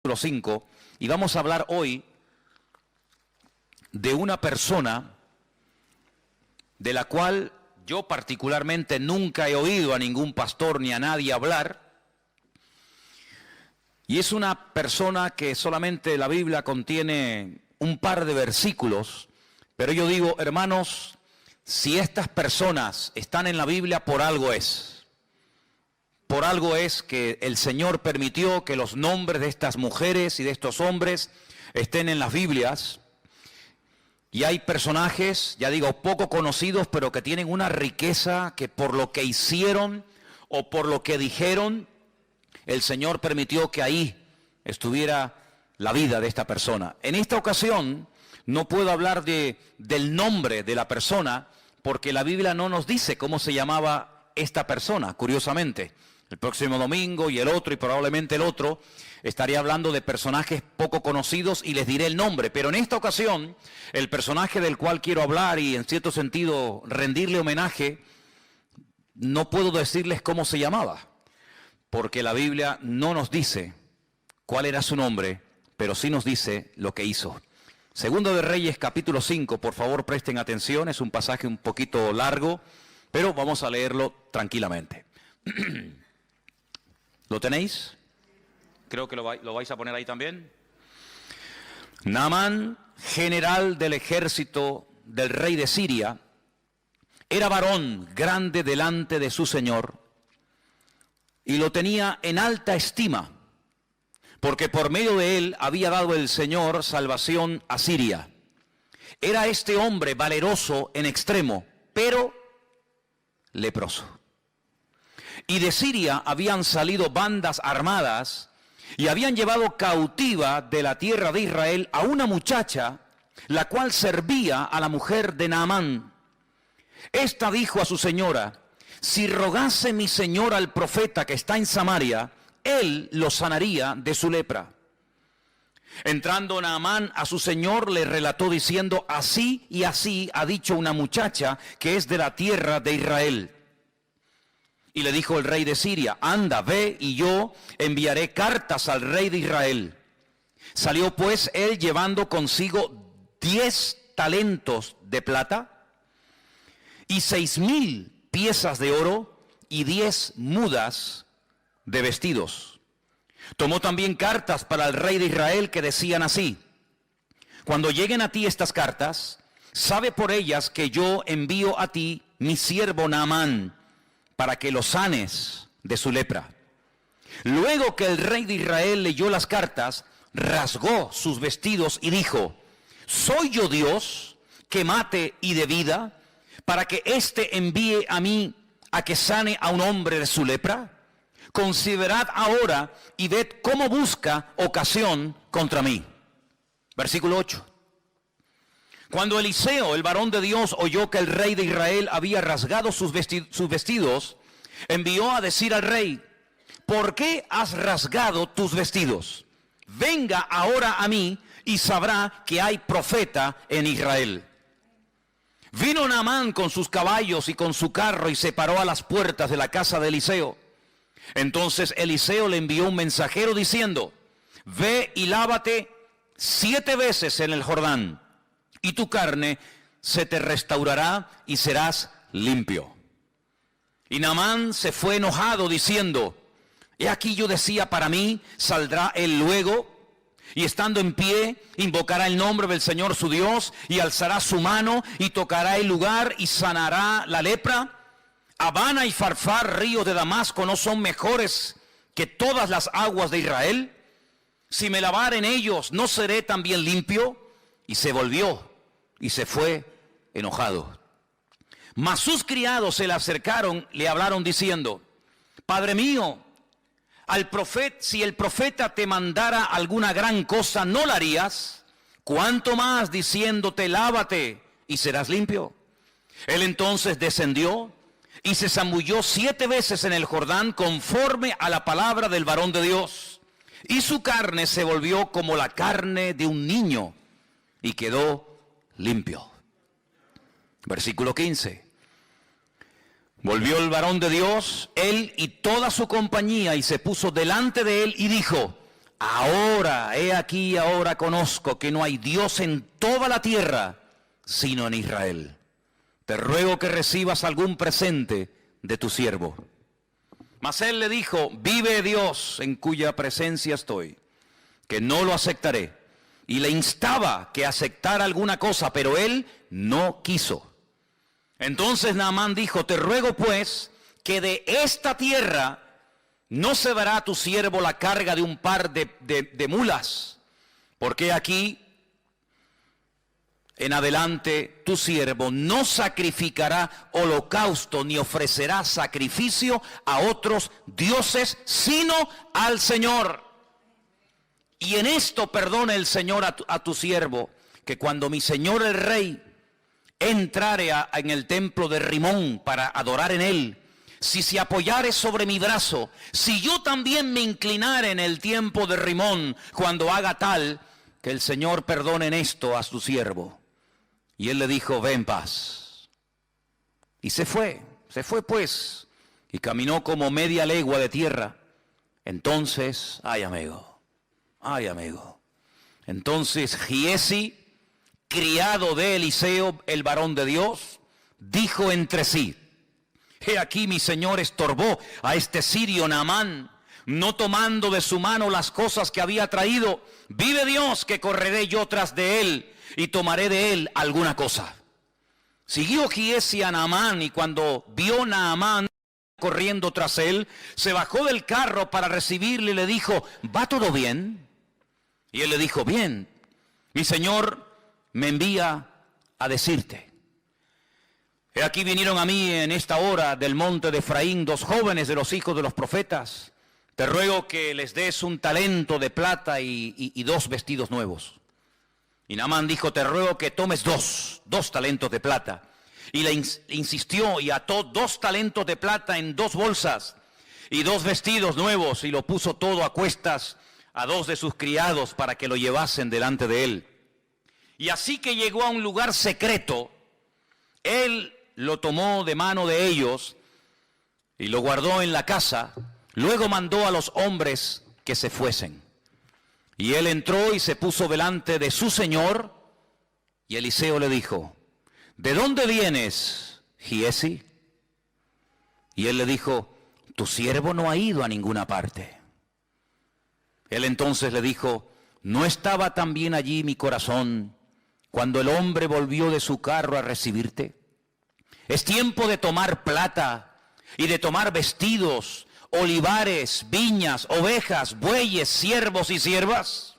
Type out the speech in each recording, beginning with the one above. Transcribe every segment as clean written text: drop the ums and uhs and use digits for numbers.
capítulo 5, y vamos a hablar hoy de una persona de la cual yo particularmente nunca he oído a ningún pastor ni a nadie hablar. Y es una persona que solamente la Biblia contiene un par de versículos, pero yo digo, hermanos, si estas personas están en la Biblia, por algo es. Por algo es que el Señor permitió que los nombres de estas mujeres y de estos hombres estén en las Biblias. Y hay personajes, ya digo, poco conocidos, pero que tienen una riqueza que por lo que hicieron o por lo que dijeron, el Señor permitió que ahí estuviera la vida de esta persona. En esta ocasión no puedo hablar del nombre de la persona, porque la Biblia no nos dice cómo se llamaba esta persona, curiosamente. El próximo domingo y el otro y probablemente el otro estaré hablando de personajes poco conocidos y les diré el nombre. Pero en esta ocasión, el personaje del cual quiero hablar y en cierto sentido rendirle homenaje, no puedo decirles cómo se llamaba, porque la Biblia no nos dice cuál era su nombre, pero sí nos dice lo que hizo. Segundo de Reyes, capítulo 5, por favor presten atención, es un pasaje un poquito largo, pero vamos a leerlo tranquilamente. ¿Lo tenéis? Creo que lo vais a poner ahí también. Naamán, general del ejército del rey de Siria, era varón grande delante de su señor y lo tenía en alta estima, porque por medio de él había dado el Señor salvación a Siria. Era este hombre valeroso en extremo, pero leproso. Y de Siria habían salido bandas armadas y habían llevado cautiva de la tierra de Israel a una muchacha, la cual servía a la mujer de Naamán. Esta dijo a su señora: si rogase mi señor al profeta que está en Samaria, él lo sanaría de su lepra. Entrando Naamán a su señor, le relató diciendo: así y así ha dicho una muchacha que es de la tierra de Israel. Y le dijo el rey de Siria: anda, ve, y yo enviaré cartas al rey de Israel. Salió pues él llevando consigo 10 talentos de plata y 6,000 piezas de oro y 10 mudas de vestidos. Tomó también cartas para el rey de Israel que decían así: cuando lleguen a ti estas cartas, sabe por ellas que yo envío a ti mi siervo Naamán, para que lo sanes de su lepra. Luego que el rey de Israel leyó las cartas, rasgó sus vestidos y dijo: ¿soy yo Dios que mate y dé vida, para que éste envíe a mí a que sane a un hombre de su lepra? Considerad ahora y ved cómo busca ocasión contra mí. Versículo 8. Cuando Eliseo, el varón de Dios, oyó que el rey de Israel había rasgado sus vestidos, envió a decir al rey: ¿por qué has rasgado tus vestidos? Venga ahora a mí y sabrá que hay profeta en Israel. Vino Naamán con sus caballos y con su carro y se paró a las puertas de la casa de Eliseo. Entonces Eliseo le envió un mensajero diciendo: ve y lávate 7 veces en el Jordán, y tu carne se te restaurará y serás limpio. Y Naamán se fue enojado diciendo: he aquí yo decía para mí, saldrá él luego, y estando en pie, invocará el nombre del Señor su Dios, y alzará su mano, y tocará el lugar, y sanará la lepra. Habana y Farfar, ríos de Damasco, ¿no son mejores que todas las aguas de Israel? Si me lavar en ellos, ¿no seré también limpio? Y se volvió y se fue enojado. Mas sus criados se le acercaron, le hablaron diciendo: Padre mío, si el profeta te mandara alguna gran cosa, ¿no la harías? ¿Cuánto más diciéndote: lávate y serás limpio? Él entonces descendió y se zambulló 7 veces en el Jordán, conforme a la palabra del varón de Dios. Y su carne se volvió como la carne de un niño, y quedó limpio. Versículo 15. Volvió el varón de Dios, él y toda su compañía, y se puso delante de él y dijo: ahora, he aquí, ahora conozco que no hay Dios en toda la tierra, sino en Israel. Te ruego que recibas algún presente de tu siervo. Mas él le dijo, vive Dios en cuya presencia estoy, que no lo aceptaré. Y le instaba que aceptara alguna cosa, pero él no quiso. Entonces Naamán dijo, te ruego pues que de esta tierra no se dará a tu siervo la carga de un par de mulas, porque aquí en adelante tu siervo no sacrificará holocausto ni ofrecerá sacrificio a otros dioses, sino al Señor. Y en esto perdone el Señor a tu siervo, que cuando mi señor el rey entrare en el templo de Rimón para adorar en él, si se apoyare sobre mi brazo, si yo también me inclinare en el tiempo de Rimón, cuando haga tal, que el Señor perdone en esto a su siervo. Y él le dijo, ve en paz. Y se fue pues, y caminó como media legua de tierra. Entonces, ay amigo, entonces Giesi, criado de Eliseo, el varón de Dios, dijo entre sí, he aquí mi señor estorbó a este sirio Naamán, no tomando de su mano las cosas que había traído. Vive Dios que correré yo tras de él y tomaré de él alguna cosa. Siguió Giesi a Naamán, y cuando vio Naamán corriendo tras él, se bajó del carro para recibirle y le dijo, ¿va todo bien? Y él le dijo, bien, mi señor me envía a decirte. He aquí vinieron a mí en esta hora del monte de Efraín 2 jóvenes de los hijos de los profetas. Te ruego que les des un talento de plata y 2 vestidos nuevos. Y Naamán dijo, te ruego que tomes dos talentos de plata. Y le insistió y ató 2 talentos de plata en 2 bolsas y 2 vestidos nuevos, y lo puso todo a cuestas a 2 de sus criados para que lo llevasen delante de él. Y así que llegó a un lugar secreto, él lo tomó de mano de ellos y lo guardó en la casa. Luego mandó a los hombres que se fuesen. Y él entró y se puso delante de su señor, y Eliseo le dijo, ¿de dónde vienes, Giesi? Y él le dijo, tu siervo no ha ido a ninguna parte. Él entonces le dijo, ¿no estaba también allí mi corazón cuando el hombre volvió de su carro a recibirte? Es tiempo de tomar plata y de tomar vestidos, olivares, viñas, ovejas, bueyes, siervos y siervas.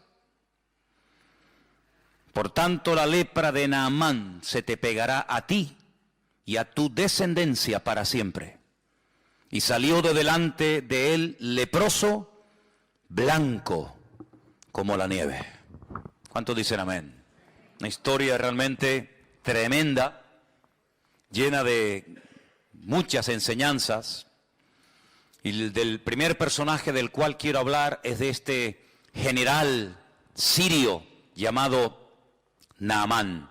Por tanto, la lepra de Naamán se te pegará a ti y a tu descendencia para siempre. Y salió de delante de él leproso, blanco como la nieve. ¿Cuántos dicen amén? Una historia realmente tremenda, llena de muchas enseñanzas. Y del primer personaje del cual quiero hablar es de este general sirio llamado Naamán.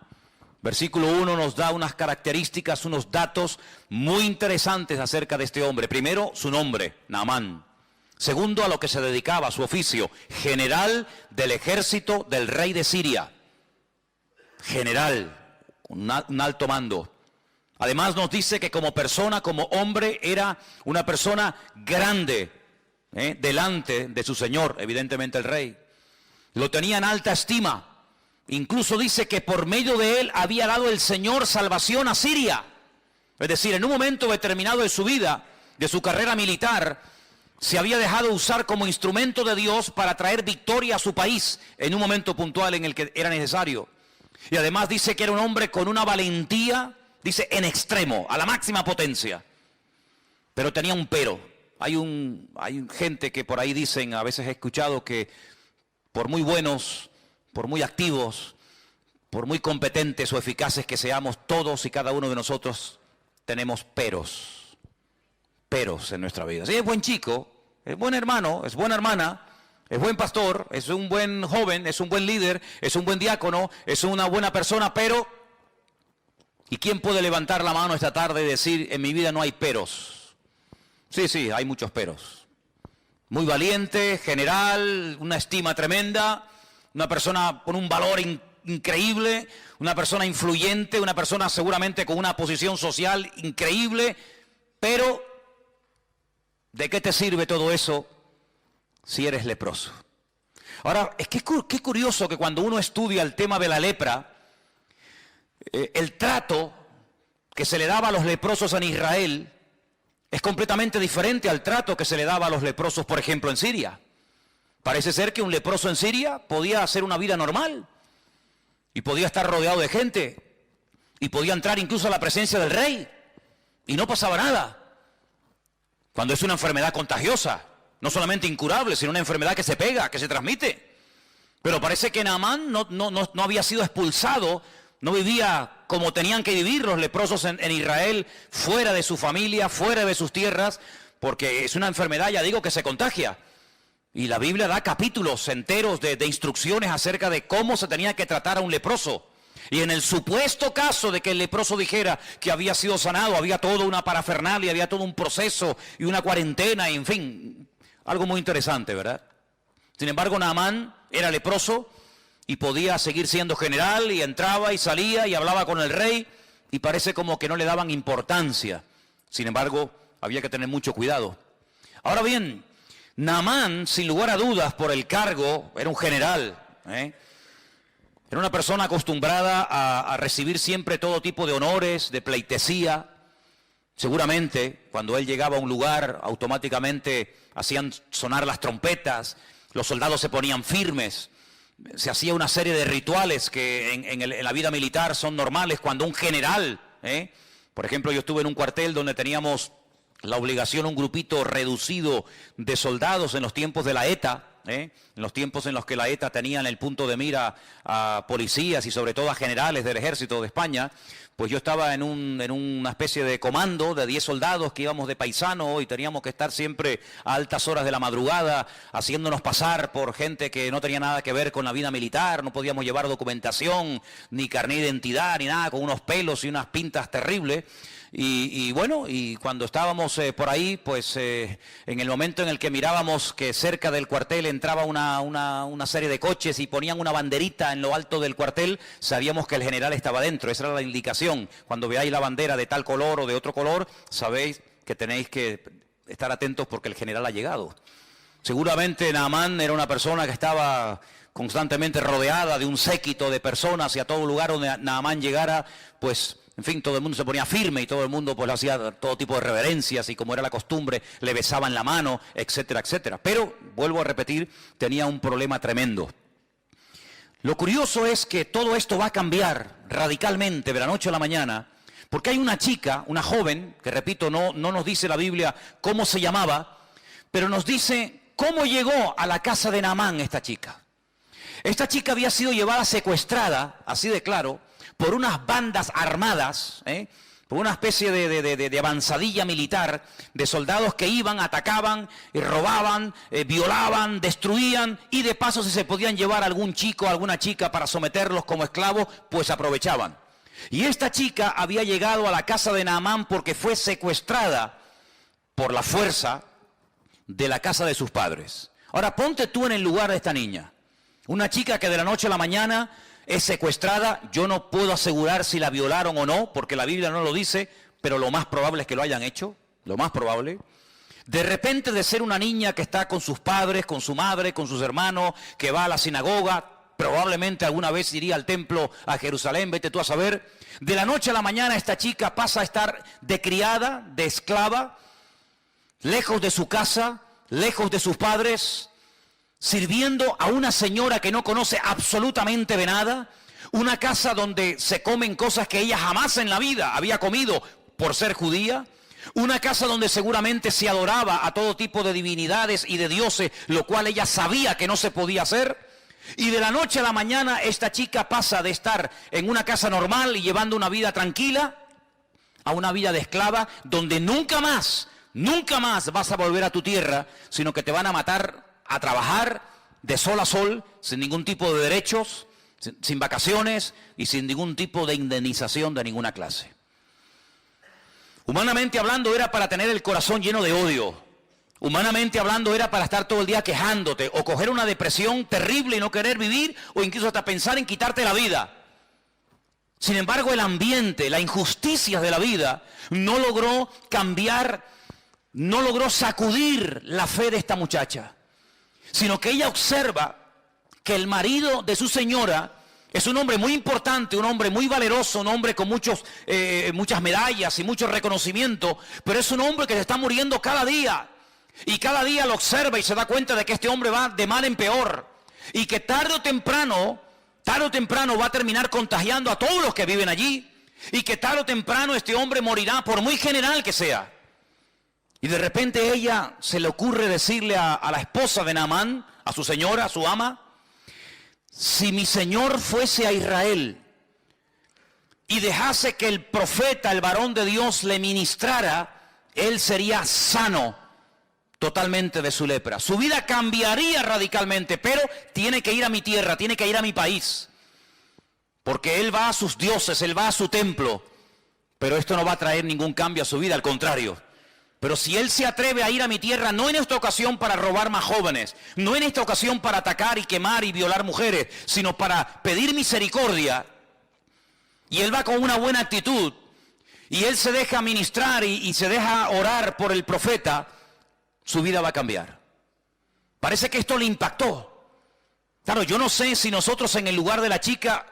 Versículo 1 nos da unas características, unos datos muy interesantes acerca de este hombre. Primero, su nombre, Naamán. Segundo, a lo que se dedicaba, su oficio, general del ejército del rey de Siria. General, un alto mando. Además nos dice que como persona, como hombre, era una persona grande, delante de su señor, evidentemente el rey. Lo tenía en alta estima. Incluso dice que por medio de él había dado el Señor salvación a Siria. Es decir, en un momento determinado de su vida, de su carrera militar, se había dejado usar como instrumento de Dios para traer victoria a su país en un momento puntual en el que era necesario. Y además dice que era un hombre con una valentía, dice, en extremo, a la máxima potencia. Pero tenía un pero. Hay gente que por ahí dicen, a veces he escuchado que por muy buenos, por muy activos, por muy competentes o eficaces que seamos, todos y cada uno de nosotros tenemos peros en nuestra vida. Sí, es buen chico, es buen hermano, es buena hermana, es buen pastor, es un buen joven, es un buen líder, es un buen diácono, es una buena persona, pero... ¿Y quién puede levantar la mano esta tarde y decir, en mi vida no hay peros? Sí, hay muchos peros. muy valiente, general, una estima tremenda, una persona con un valor increíble, una persona influyente, una persona seguramente con una posición social increíble, pero ¿de qué te sirve todo eso si eres leproso? Ahora, es que qué curioso que cuando uno estudia el tema de la lepra, el trato que se le daba a los leprosos en Israel es completamente diferente al trato que se le daba a los leprosos, por ejemplo, en Siria. Parece ser que un leproso en Siria podía hacer una vida normal y podía estar rodeado de gente y podía entrar incluso a la presencia del rey y no pasaba nada. Cuando es una enfermedad contagiosa, no solamente incurable, sino una enfermedad que se pega, que se transmite. Pero parece que Naamán no había sido expulsado, no vivía como tenían que vivir los leprosos en Israel, fuera de su familia, fuera de sus tierras, porque es una enfermedad, ya digo, que se contagia. Y la Biblia da capítulos enteros de instrucciones acerca de cómo se tenía que tratar a un leproso. Y en el supuesto caso de que el leproso dijera que había sido sanado, había toda una parafernalia, había todo un proceso y una cuarentena, y en fin, algo muy interesante, ¿verdad? Sin embargo, Naamán era leproso y podía seguir siendo general y entraba y salía y hablaba con el rey y parece como que no le daban importancia. Sin embargo, había que tener mucho cuidado. Ahora bien, Naamán, sin lugar a dudas, por el cargo, era un general, Era una persona acostumbrada a recibir siempre todo tipo de honores, de pleitesía. Seguramente, cuando él llegaba a un lugar, automáticamente hacían sonar las trompetas, los soldados se ponían firmes, se hacía una serie de rituales que en la vida militar son normales cuando un general, por ejemplo, yo estuve en un cuartel donde teníamos la obligación, un grupito reducido de soldados en los tiempos de la ETA, en los tiempos en los que la ETA tenía en el punto de mira a policías y sobre todo a generales del ejército de España, pues yo estaba en una especie de comando de 10 soldados que íbamos de paisano y teníamos que estar siempre a altas horas de la madrugada haciéndonos pasar por gente que no tenía nada que ver con la vida militar, no podíamos llevar documentación, ni carnet de identidad, ni nada, con unos pelos y unas pintas terribles. Y bueno, y cuando estábamos por ahí, pues en el momento en el que mirábamos que cerca del cuartel entraba una serie de coches y ponían una banderita en lo alto del cuartel, sabíamos que el general estaba dentro. Esa era la indicación. Cuando veáis la bandera de tal color o de otro color, sabéis que tenéis que estar atentos porque el general ha llegado. Seguramente Naamán era una persona que estaba constantemente rodeada de un séquito de personas y a todo lugar donde Naamán llegara, pues en fin, todo el mundo se ponía firme y todo el mundo pues hacía todo tipo de reverencias y como era la costumbre, le besaban la mano, etcétera, etcétera. Pero, vuelvo a repetir, tenía un problema tremendo. Lo curioso es que todo esto va a cambiar radicalmente de la noche a la mañana, porque hay una chica, una joven, que repito, no nos dice la Biblia cómo se llamaba, pero nos dice cómo llegó a la casa de Naamán esta chica. Esta chica había sido llevada secuestrada, así de claro, por unas bandas armadas, por una especie de avanzadilla militar, de soldados que iban, atacaban, robaban, violaban, destruían, y de paso si se podían llevar a algún chico o alguna chica para someterlos como esclavos, pues aprovechaban. Y esta chica había llegado a la casa de Naamán porque fue secuestrada por la fuerza de la casa de sus padres. Ahora ponte tú en el lugar de esta niña, una chica que de la noche a la mañana es secuestrada. Yo no puedo asegurar si la violaron o no, porque la Biblia no lo dice, pero lo más probable es que lo hayan hecho, lo más probable. De repente, de ser una niña que está con sus padres, con su madre, con sus hermanos, que va a la sinagoga, probablemente alguna vez iría al templo a Jerusalén, vete tú a saber. De la noche a la mañana esta chica pasa a estar de criada, de esclava, lejos de su casa, lejos de sus padres, sirviendo a una señora que no conoce absolutamente de nada, una casa donde se comen cosas que ella jamás en la vida había comido por ser judía, una casa donde seguramente se adoraba a todo tipo de divinidades y de dioses, lo cual ella sabía que no se podía hacer. Y de la noche a la mañana esta chica pasa de estar en una casa normal y llevando una vida tranquila a una vida de esclava donde nunca más vas a volver a tu tierra, sino que te van a matar a trabajar de sol a sol, sin ningún tipo de derechos, sin vacaciones y sin ningún tipo de indemnización de ninguna clase. Humanamente hablando, era para tener el corazón lleno de odio Humanamente hablando era para estar todo el día quejándote o coger una depresión terrible y no querer vivir o incluso hasta pensar en quitarte la vida. Sin embargo, el ambiente, la injusticia de la vida no logró cambiar, no logró sacudir la fe de esta muchacha, sino que ella observa que el marido de su señora es un hombre muy importante, un hombre muy valeroso, un hombre con muchas medallas y mucho reconocimiento, pero es un hombre que se está muriendo cada día. Y cada día lo observa y se da cuenta de que este hombre va de mal en peor. Y que tarde o temprano va a terminar contagiando a todos los que viven allí. Y que tarde o temprano este hombre morirá, por muy general que sea. Y de repente ella se le ocurre decirle a la esposa de Naamán, a su señora, a su ama: si mi señor fuese a Israel y dejase que el profeta, el varón de Dios, le ministrara, él sería sano totalmente de su lepra. Su vida cambiaría radicalmente, pero tiene que ir a mi tierra, tiene que ir a mi país. Porque él va a sus dioses, él va a su templo. Pero esto no va a traer ningún cambio a su vida, al contrario. Pero si él se atreve a ir a mi tierra, no en esta ocasión para robar más jóvenes, no en esta ocasión para atacar y quemar y violar mujeres, sino para pedir misericordia, y él va con una buena actitud, y él se deja ministrar y se deja orar por el profeta, su vida va a cambiar. Parece que esto le impactó. Claro, yo no sé si nosotros en el lugar de la chica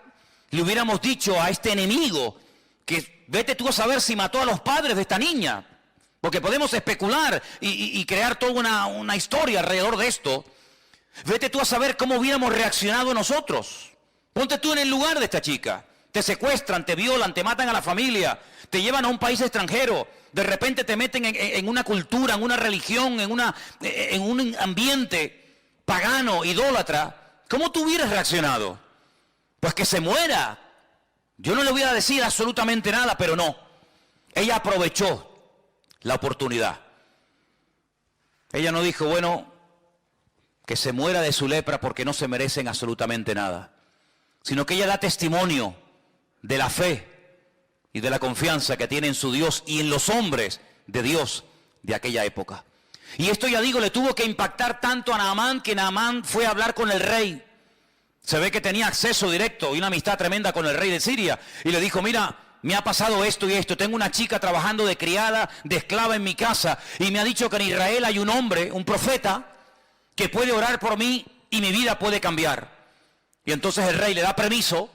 le hubiéramos dicho a este enemigo que vete tú a saber si mató a los padres de esta niña. Porque podemos especular y crear toda una historia alrededor de esto. Vete tú a saber cómo hubiéramos reaccionado nosotros. Ponte tú en el lugar de esta chica. Te secuestran, te violan, te matan a la familia, te llevan a un país extranjero. De repente te meten en una cultura, en una religión, en un ambiente pagano, idólatra. ¿Cómo tú hubieras reaccionado? Pues que se muera. Yo no le voy a decir absolutamente nada, pero no. Ella aprovechó la oportunidad. Ella no dijo, bueno, que se muera de su lepra porque no se merecen absolutamente nada, sino que ella da testimonio de la fe y de la confianza que tiene en su Dios y en los hombres de Dios de aquella época. Y esto, ya digo, le tuvo que impactar tanto a Naamán que Naamán fue a hablar con el rey. Se ve que tenía acceso directo y una amistad tremenda con el rey de Siria, y le dijo, mira, me ha pasado esto y esto, tengo una chica trabajando de criada, de esclava en mi casa, y me ha dicho que en Israel hay un hombre, un profeta, que puede orar por mí y mi vida puede cambiar. Y entonces el rey le da permiso,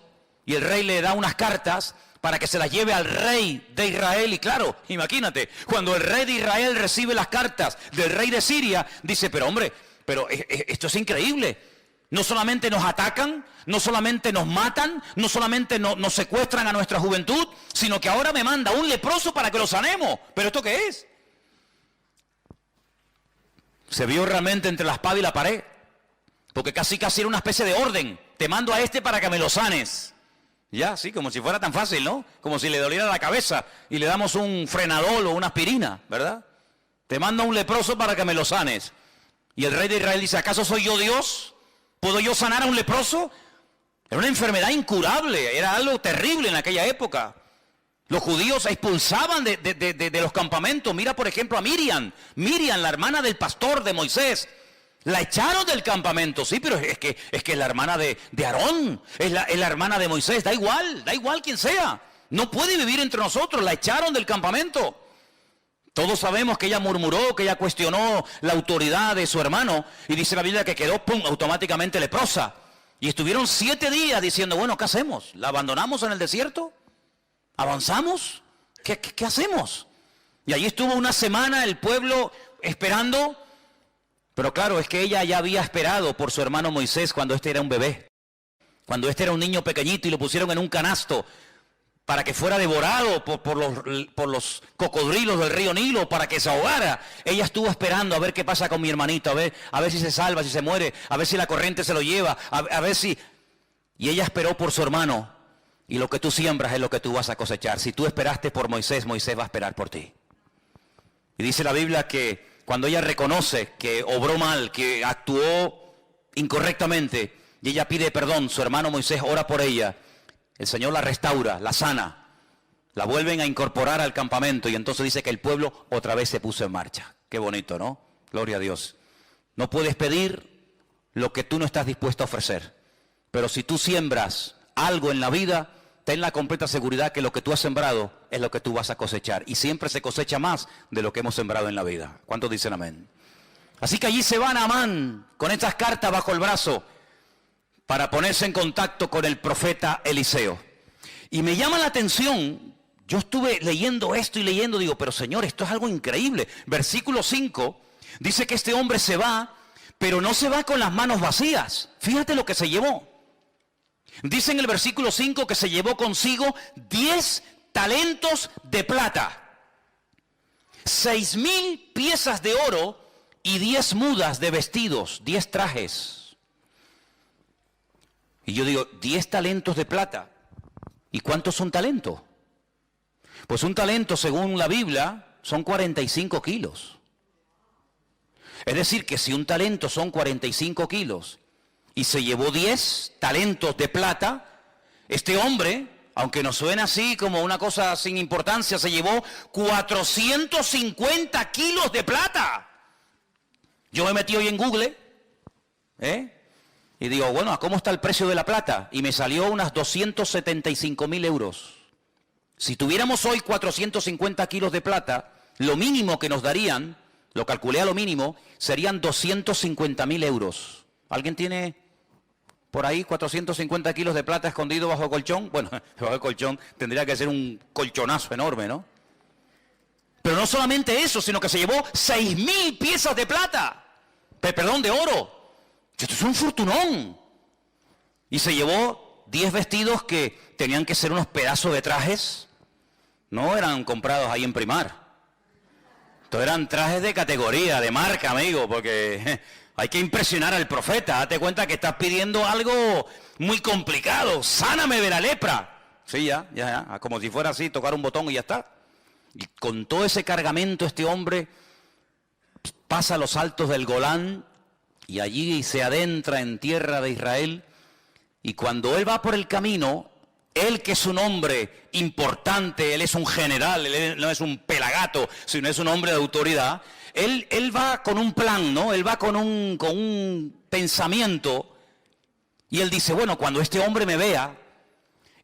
y el rey le da unas cartas para que se las lleve al rey de Israel. Y claro, imagínate, cuando el rey de Israel recibe las cartas del rey de Siria, dice, pero hombre, pero esto es increíble. No solamente nos atacan, no solamente nos matan, no solamente nos secuestran a nuestra juventud, sino que ahora me manda un leproso para que lo sanemos. ¿Pero esto qué es? Se vio realmente entre la espada y la pared, porque casi era una especie de orden. Te mando a este para que me lo sanes. Ya, sí, como si fuera tan fácil, ¿no? Como si le doliera la cabeza y le damos un frenadol o una aspirina, ¿verdad? Te mando a un leproso para que me lo sanes. Y el rey de Israel dice, ¿acaso soy yo Dios? ¿Puedo yo sanar a un leproso? Era una enfermedad incurable, era algo terrible en aquella época. Los judíos expulsaban de los campamentos. Mira, por ejemplo, a Miriam, la hermana del pastor de Moisés. La echaron del campamento, sí, pero es que es la hermana de Aarón, es la hermana de Moisés, da igual quien sea. No puede vivir entre nosotros, la echaron del campamento. Todos sabemos que ella murmuró, que ella cuestionó la autoridad de su hermano, y dice la Biblia que quedó, automáticamente leprosa. Y estuvieron 7 días diciendo, bueno, ¿qué hacemos? ¿La abandonamos en el desierto? ¿Avanzamos? ¿Qué hacemos? Y allí estuvo una semana el pueblo esperando, pero claro, es que ella ya había esperado por su hermano Moisés cuando este era un bebé, cuando este era un niño pequeñito y lo pusieron en un canasto para que fuera devorado por los cocodrilos del río Nilo, para que se ahogara. Ella estuvo esperando a ver qué pasa con mi hermanito, a ver si se salva, si se muere, a ver si la corriente se lo lleva, a ver si... Y ella esperó por su hermano, y lo que tú siembras es lo que tú vas a cosechar. Si tú esperaste por Moisés, Moisés va a esperar por ti. Y dice la Biblia que cuando ella reconoce que obró mal, que actuó incorrectamente, y ella pide perdón, su hermano Moisés ora por ella, el Señor la restaura, la sana, la vuelven a incorporar al campamento, y entonces dice que el pueblo otra vez se puso en marcha. Qué bonito, ¿no? Gloria a Dios. No puedes pedir lo que tú no estás dispuesto a ofrecer. Pero si tú siembras algo en la vida, ten la completa seguridad que lo que tú has sembrado es lo que tú vas a cosechar. Y siempre se cosecha más de lo que hemos sembrado en la vida. ¿Cuántos dicen amén? Así que allí se va Naamán con estas cartas bajo el brazo para ponerse en contacto con el profeta Eliseo. Y me llama la atención, yo estuve leyendo esto y leyendo, digo, pero Señor, esto es algo increíble. Versículo 5 dice que este hombre se va, pero no se va con las manos vacías. Fíjate lo que se llevó. Dice en el versículo 5 que se llevó consigo 10 talentos de plata, 6,000 piezas de oro y 10 mudas de vestidos, 10 trajes. Y yo digo, 10 talentos de plata. ¿Y cuántos son talentos? Pues un talento, según la Biblia, son 45 kilos. Es decir, que si un talento son 45 kilos y se llevó 10 talentos de plata, este hombre, aunque nos suena así como una cosa sin importancia, se llevó 450 kilos de plata. Yo me metí hoy en Google, y digo, bueno, ¿cómo está el precio de la plata? Y me salió unas 275.000 euros. Si tuviéramos hoy 450 kilos de plata, lo mínimo que nos darían, lo calculé a lo mínimo, serían 250.000 euros. ¿Alguien tiene por ahí 450 kilos de plata escondido bajo el colchón? Bueno, bajo el colchón tendría que ser un colchonazo enorme, ¿no? Pero no solamente eso, sino que se llevó 6,000 piezas de plata, perdón, de oro. Esto es un fortunón. Y se llevó 10 vestidos que tenían que ser unos pedazos de trajes. No eran comprados ahí en Primar. Estos eran trajes de categoría, de marca, amigo, porque hay que impresionar al profeta. Date cuenta que estás pidiendo algo muy complicado. Sáname de la lepra. Sí, ya. Como si fuera así, tocar un botón y ya está. Y con todo ese cargamento este hombre pasa los altos del Golán y allí se adentra en tierra de Israel. Y cuando él va por el camino, él que es un hombre importante, él es un general, él no es un pelagato, sino es un hombre de autoridad, él va con un plan, ¿no? Él va con un pensamiento y él dice, bueno, cuando este hombre me vea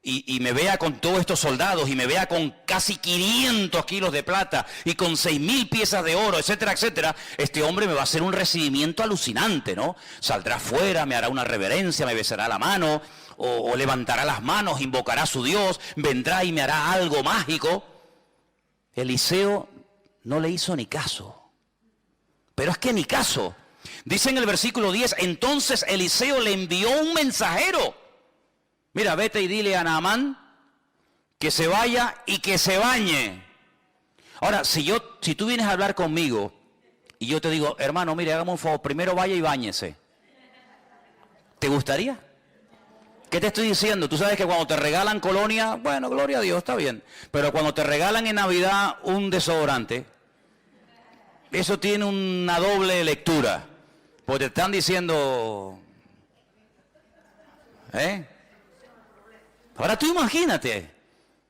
y me vea con todos estos soldados y me vea con casi 500 kilos de plata y con 6,000 piezas de oro, etcétera, etcétera, este hombre me va a hacer un recibimiento alucinante, ¿no? Saldrá afuera, me hará una reverencia, me besará la mano, o levantará las manos, invocará a su Dios, vendrá y me hará algo mágico. Eliseo no le hizo ni caso. Pero es que ni caso. Dice en el versículo 10, entonces Eliseo le envió un mensajero. Mira, vete y dile a Naamán que se vaya y que se bañe. Ahora, si tú vienes a hablar conmigo y yo te digo, hermano, mire, hagamos un favor, primero vaya y báñese, ¿te gustaría? ¿Qué te estoy diciendo? Tú sabes que cuando te regalan colonia, bueno, gloria a Dios, está bien. Pero cuando te regalan en Navidad un desodorante, eso tiene una doble lectura. Porque te están diciendo, Ahora tú imagínate,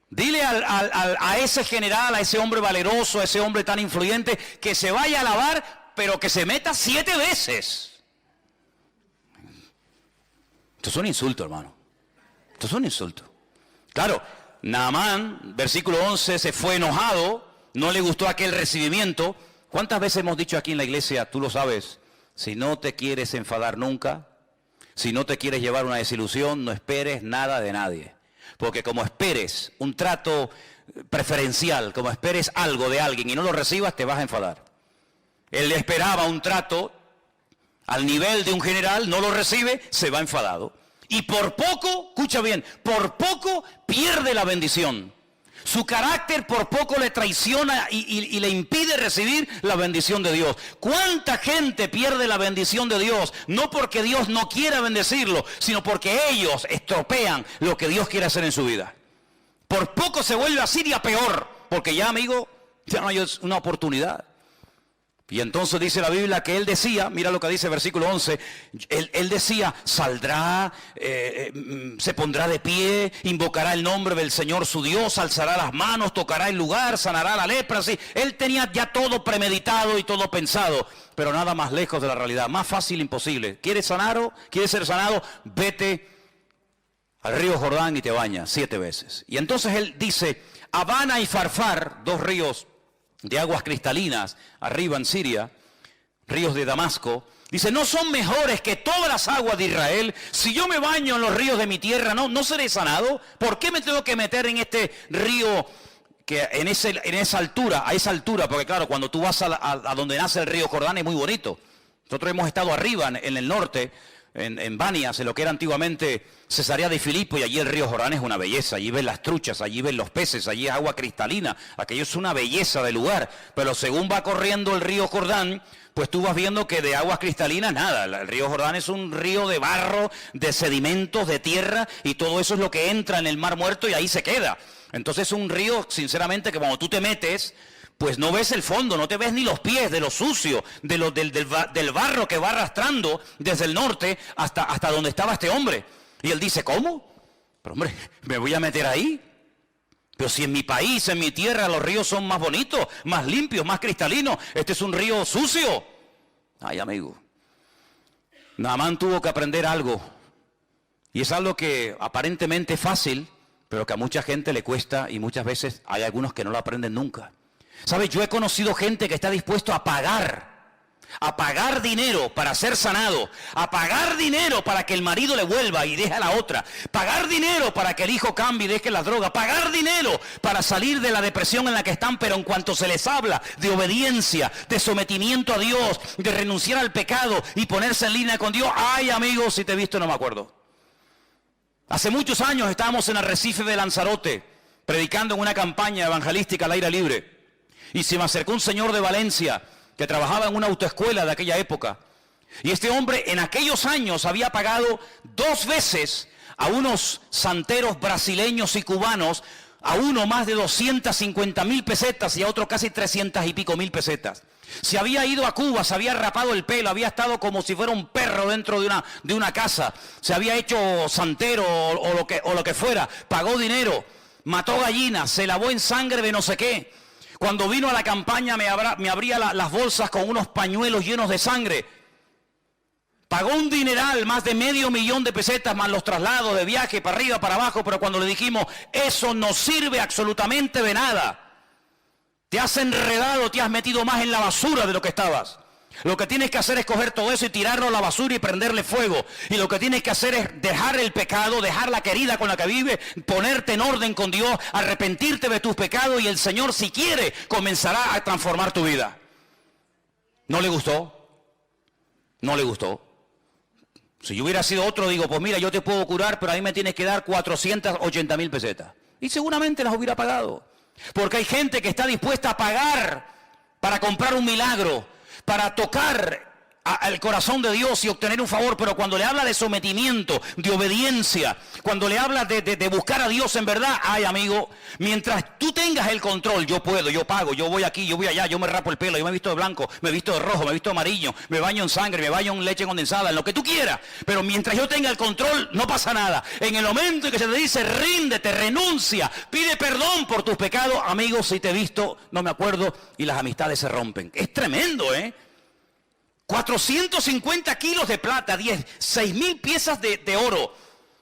dile a ese general, a ese hombre valeroso, a ese hombre tan influyente, que se vaya a lavar, pero que se meta 7 veces. Esto es un insulto, hermano. Esto es un insulto. Claro, Naamán, versículo 11, se fue enojado, no le gustó aquel recibimiento. ¿Cuántas veces hemos dicho aquí en la iglesia, tú lo sabes, si no te quieres enfadar nunca, si no te quieres llevar una desilusión, no esperes nada de nadie? Porque como esperes un trato preferencial, como esperes algo de alguien y no lo recibas, te vas a enfadar. Él esperaba un trato al nivel de un general, no lo recibe, se va enfadado. Y por poco, escucha bien, por poco pierde la bendición. Su carácter por poco le traiciona y le impide recibir la bendición de Dios. ¿Cuánta gente pierde la bendición de Dios? No porque Dios no quiera bendecirlo, sino porque ellos estropean lo que Dios quiere hacer en su vida. Por poco se vuelve así y a peor, porque ya, amigo, ya no hay una oportunidad. Y entonces dice la Biblia que él decía, mira lo que dice el versículo 11, él decía, saldrá, se pondrá de pie, invocará el nombre del Señor su Dios, alzará las manos, tocará el lugar, sanará la lepra, así. Él tenía ya todo premeditado y todo pensado, pero nada más lejos de la realidad, más fácil imposible. ¿Quieres sanar? ¿Quieres ser sanado? Vete al río Jordán y te bañas 7 veces. Y entonces él dice, Abana y Farfar, 2 ríos de aguas cristalinas, arriba en Siria, ríos de Damasco, dice, ¿no son mejores que todas las aguas de Israel? Si yo me baño en los ríos de mi tierra, ¿no seré sanado? ¿Por qué me tengo que meter en este río que en esa altura, a esa altura? Porque claro, cuando tú vas a donde nace el río Jordán es muy bonito. Nosotros hemos estado arriba en el norte, en Banias, en lo que era antiguamente Cesarea de Filipo, y allí el río Jordán es una belleza. Allí ves las truchas, allí ves los peces, allí es agua cristalina. Aquello es una belleza de lugar. Pero según va corriendo el río Jordán, pues tú vas viendo que de aguas cristalinas nada. El río Jordán es un río de barro, de sedimentos, de tierra, y todo eso es lo que entra en el Mar Muerto y ahí se queda. Entonces es un río, sinceramente, que cuando tú te metes, pues no ves el fondo, no te ves ni los pies de lo sucio, del barro que va arrastrando desde el norte hasta donde estaba este hombre. Y él dice, ¿cómo? Pero hombre, ¿me voy a meter ahí? Pero si en mi país, en mi tierra, los ríos son más bonitos, más limpios, más cristalinos, este es un río sucio. Ay, amigo, Naamán tuvo que aprender algo. Y es algo que aparentemente es fácil, pero que a mucha gente le cuesta, y muchas veces hay algunos que no lo aprenden nunca. ¿Sabes? Yo he conocido gente que está dispuesto a pagar dinero para ser sanado, a pagar dinero para que el marido le vuelva y deje a la otra, pagar dinero para que el hijo cambie y deje la droga, pagar dinero para salir de la depresión en la que están, pero en cuanto se les habla de obediencia, de sometimiento a Dios, de renunciar al pecado y ponerse en línea con Dios, ay amigos, si te he visto no me acuerdo. Hace muchos años estábamos en Arrecife de Lanzarote, predicando en una campaña evangelística al aire libre. Y se me acercó un señor de Valencia que trabajaba en una autoescuela de aquella época. Y este hombre en aquellos años había pagado 2 veces a unos santeros brasileños y cubanos, a uno más de 250.000 pesetas y a otro casi 300 y pico mil pesetas. Se había ido a Cuba, se había rapado el pelo, había estado como si fuera un perro dentro de una casa. Se había hecho santero o lo que fuera, pagó dinero, mató gallinas, se lavó en sangre de no sé qué. Cuando vino a la campaña me abría las bolsas con unos pañuelos llenos de sangre. Pagó un dineral, más de $500,000 de pesetas, más los traslados de viaje para arriba, para abajo, pero cuando le dijimos, eso no sirve absolutamente de nada. Te has enredado, te has metido más en la basura de lo que estabas. Lo que tienes que hacer es coger todo eso y tirarlo a la basura y prenderle fuego. Y lo que tienes que hacer es dejar el pecado, dejar la querida con la que vives, ponerte en orden con Dios, arrepentirte de tus pecados y el Señor, si quiere, comenzará a transformar tu vida. ¿No le gustó? No le gustó. Si yo hubiera sido otro, digo, pues mira, yo te puedo curar, pero a mí me tienes que dar 480.000 pesetas. Y seguramente las hubiera pagado. Porque hay gente que está dispuesta a pagar para comprar un milagro, para tocar al corazón de Dios y obtener un favor, pero cuando le habla de sometimiento, de obediencia, cuando le habla de buscar a Dios en verdad, ay amigo, mientras tú tengas el control, yo puedo, yo pago, yo voy aquí, yo voy allá, yo me rapo el pelo, yo me he visto de blanco, me he visto de rojo, me he visto de amarillo, me baño en sangre, me baño en leche condensada, en lo que tú quieras, pero mientras yo tenga el control, no pasa nada. En el momento en que se te dice, ríndete, renuncia, pide perdón por tus pecados, amigo, si te he visto, no me acuerdo, y las amistades se rompen. Es tremendo, 450 kilos de plata, 6.000 piezas de oro,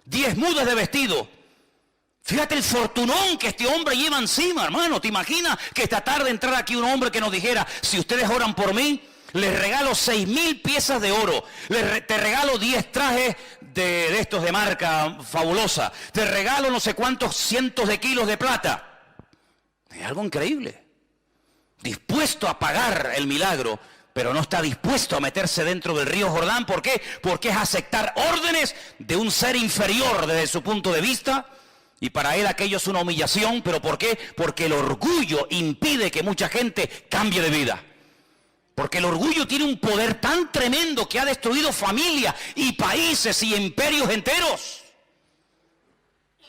10 mudas de vestido. Fíjate el fortunón que este hombre lleva encima, hermano. ¿Te imaginas que esta tarde entrara aquí un hombre que nos dijera, si ustedes oran por mí, les regalo 6.000 piezas de oro, te regalo 10 trajes de estos de marca fabulosa, te regalo no sé cuántos cientos de kilos de plata? Es algo increíble. Dispuesto a pagar el milagro, pero no está dispuesto a meterse dentro del río Jordán. ¿Por qué? Porque es aceptar órdenes de un ser inferior desde su punto de vista, y para él aquello es una humillación. ¿Pero por qué? Porque el orgullo impide que mucha gente cambie de vida. Porque el orgullo tiene un poder tan tremendo que ha destruido familias y países y imperios enteros.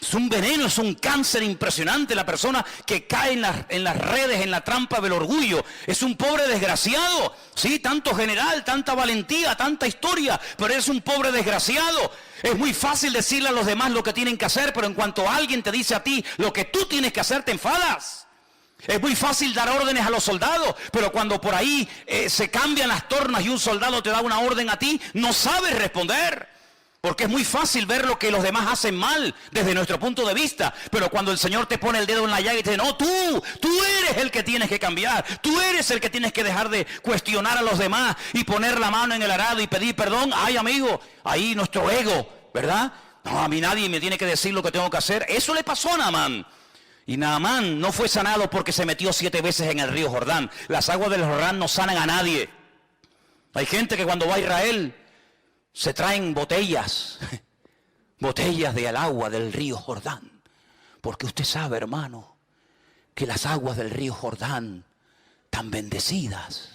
Es un veneno, es un cáncer impresionante la persona que cae en las redes, en la trampa del orgullo. Es un pobre desgraciado. Sí, tanto general, tanta valentía, tanta historia, pero es un pobre desgraciado. Es muy fácil decirle a los demás lo que tienen que hacer, pero en cuanto alguien te dice a ti lo que tú tienes que hacer, te enfadas. Es muy fácil dar órdenes a los soldados, pero cuando por ahí se cambian las tornas y un soldado te da una orden a ti, no sabes responder. Porque es muy fácil ver lo que los demás hacen mal desde nuestro punto de vista. Pero cuando el Señor te pone el dedo en la llaga y te dice, no, tú eres el que tienes que cambiar. Tú eres el que tienes que dejar de cuestionar a los demás y poner la mano en el arado y pedir perdón. Ay, amigo, ahí nuestro ego, ¿verdad? No, a mí nadie me tiene que decir lo que tengo que hacer. Eso le pasó a Naamán. Y Naamán no fue sanado porque se metió 7 veces en el río Jordán. Las aguas del Jordán no sanan a nadie. Hay gente que cuando va a Israel se traen botellas del agua del río Jordán. Porque usted sabe, hermano, que las aguas del río Jordán están bendecidas.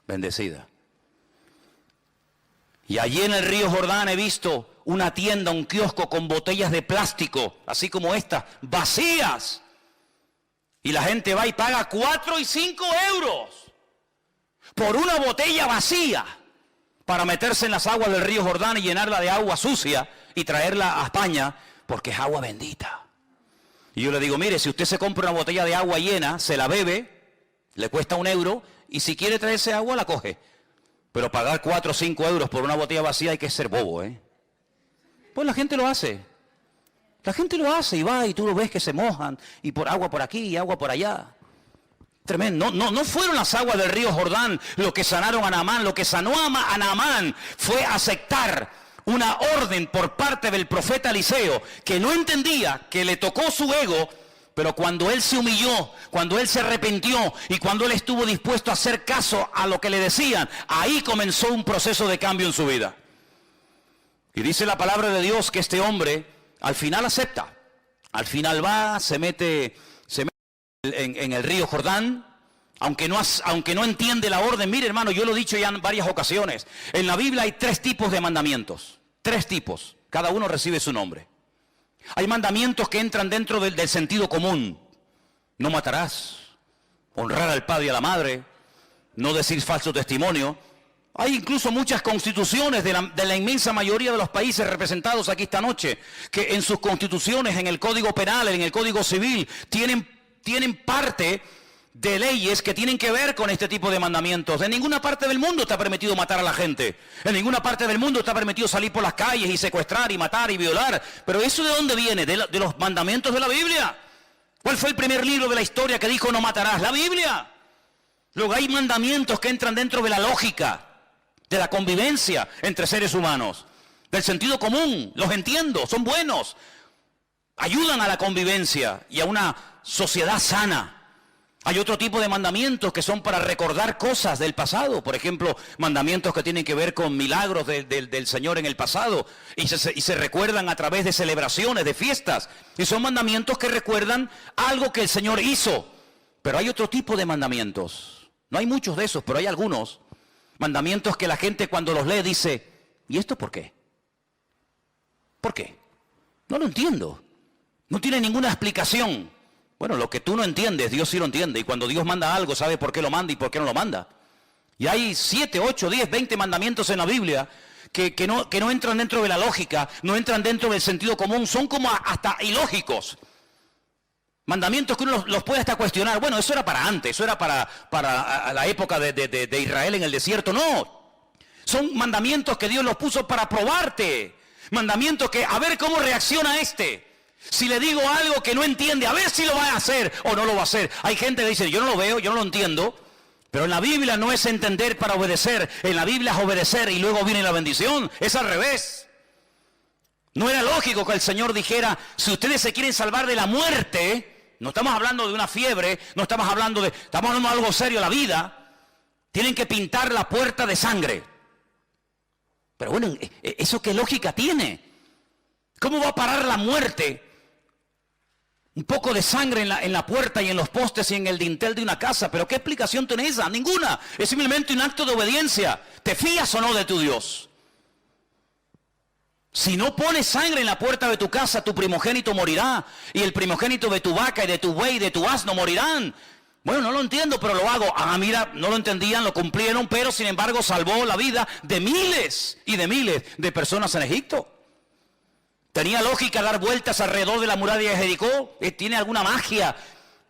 Bendecidas. Y allí en el río Jordán he visto una tienda, un kiosco con botellas de plástico, así como estas, vacías. Y la gente va y paga 4 y 5 euros por una botella vacía, para meterse en las aguas del río Jordán y llenarla de agua sucia y traerla a España, porque es agua bendita. Y yo le digo, mire, si usted se compra una botella de agua llena, se la bebe, le cuesta 1 euro, y si quiere traerse agua, la coge. Pero pagar 4 o 5 euros por una botella vacía hay que ser bobo, ¿eh? Pues la gente lo hace. La gente lo hace y va y tú lo ves que se mojan, y por agua por aquí y agua por allá. Tremendo. No fueron las aguas del río Jordán lo que sanaron a Naamán. Lo que sanó a Naamán fue aceptar una orden por parte del profeta Eliseo, que no entendía, que le tocó su ego, pero cuando él se humilló, cuando él se arrepintió y cuando él estuvo dispuesto a hacer caso a lo que le decían, ahí comenzó un proceso de cambio en su vida. Y dice la palabra de Dios que este hombre al final acepta. Al final va, se mete en el río Jordán, aunque no entiende la orden. Mire, hermano, yo lo he dicho ya en varias ocasiones. En la Biblia hay 3 tipos de mandamientos. 3 tipos. Cada uno recibe su nombre. Hay mandamientos que entran dentro del sentido común. No matarás. Honrar al padre y a la madre. No decir falso testimonio. Hay incluso muchas constituciones de la inmensa mayoría de los países representados aquí esta noche, que en sus constituciones, en el Código Penal, en el Código Civil, tienen parte de leyes que tienen que ver con este tipo de mandamientos. En ninguna parte del mundo está permitido matar a la gente. En ninguna parte del mundo está permitido salir por las calles y secuestrar y matar y violar. Pero ¿eso de dónde viene? De los mandamientos de la Biblia. ¿Cuál fue el primer libro de la historia que dijo no matarás? La Biblia. Luego hay mandamientos que entran dentro de la lógica, de la convivencia entre seres humanos, del sentido común. Los entiendo, son buenos. Ayudan a la convivencia y a una sociedad sana. Hay otro tipo de mandamientos que son para recordar cosas del pasado. Por ejemplo, mandamientos que tienen que ver con milagros del Señor en el pasado. Y se recuerdan a través de celebraciones, de fiestas. Y son mandamientos que recuerdan algo que el Señor hizo. Pero hay otro tipo de mandamientos. No hay muchos de esos, pero hay algunos. Mandamientos que la gente cuando los lee dice, ¿y esto por qué? ¿Por qué? No lo entiendo. No tiene ninguna explicación. Bueno, lo que tú no entiendes, Dios sí lo entiende. Y cuando Dios manda algo, sabe por qué lo manda y por qué no lo manda. Y hay 7, 8, 10, 20 mandamientos en la Biblia que no entran dentro de la lógica, no entran dentro del sentido común, son como hasta ilógicos. Mandamientos que uno los puede hasta cuestionar. Bueno, eso era para antes, eso era para la época de Israel en el desierto. No, son mandamientos que Dios los puso para probarte. Mandamientos que, a ver cómo reacciona este. Si le digo algo que no entiende, a ver si lo va a hacer o no lo va a hacer. Hay gente que dice, yo no lo veo, yo no lo entiendo. Pero en la Biblia no es entender para obedecer. En la Biblia es obedecer y luego viene la bendición. Es al revés. No era lógico que el Señor dijera, si ustedes se quieren salvar de la muerte, no estamos hablando de una fiebre, estamos hablando de algo serio, la vida, tienen que pintar la puerta de sangre. Pero bueno, ¿eso qué lógica tiene? ¿Cómo va a parar la muerte? Un poco de sangre en la puerta y en los postes y en el dintel de una casa. ¿Pero qué explicación tiene esa? Ninguna. Es simplemente un acto de obediencia. ¿Te fías o no de tu Dios? Si no pones sangre en la puerta de tu casa, tu primogénito morirá. Y el primogénito de tu vaca y de tu buey y de tu asno morirán. Bueno, no lo entiendo, pero lo hago. Ah, mira, no lo entendían, lo cumplieron, pero sin embargo salvó la vida de miles y de miles de personas en Egipto. ¿Tenía lógica dar vueltas alrededor de la muralla de Jericó? ¿Tiene alguna magia?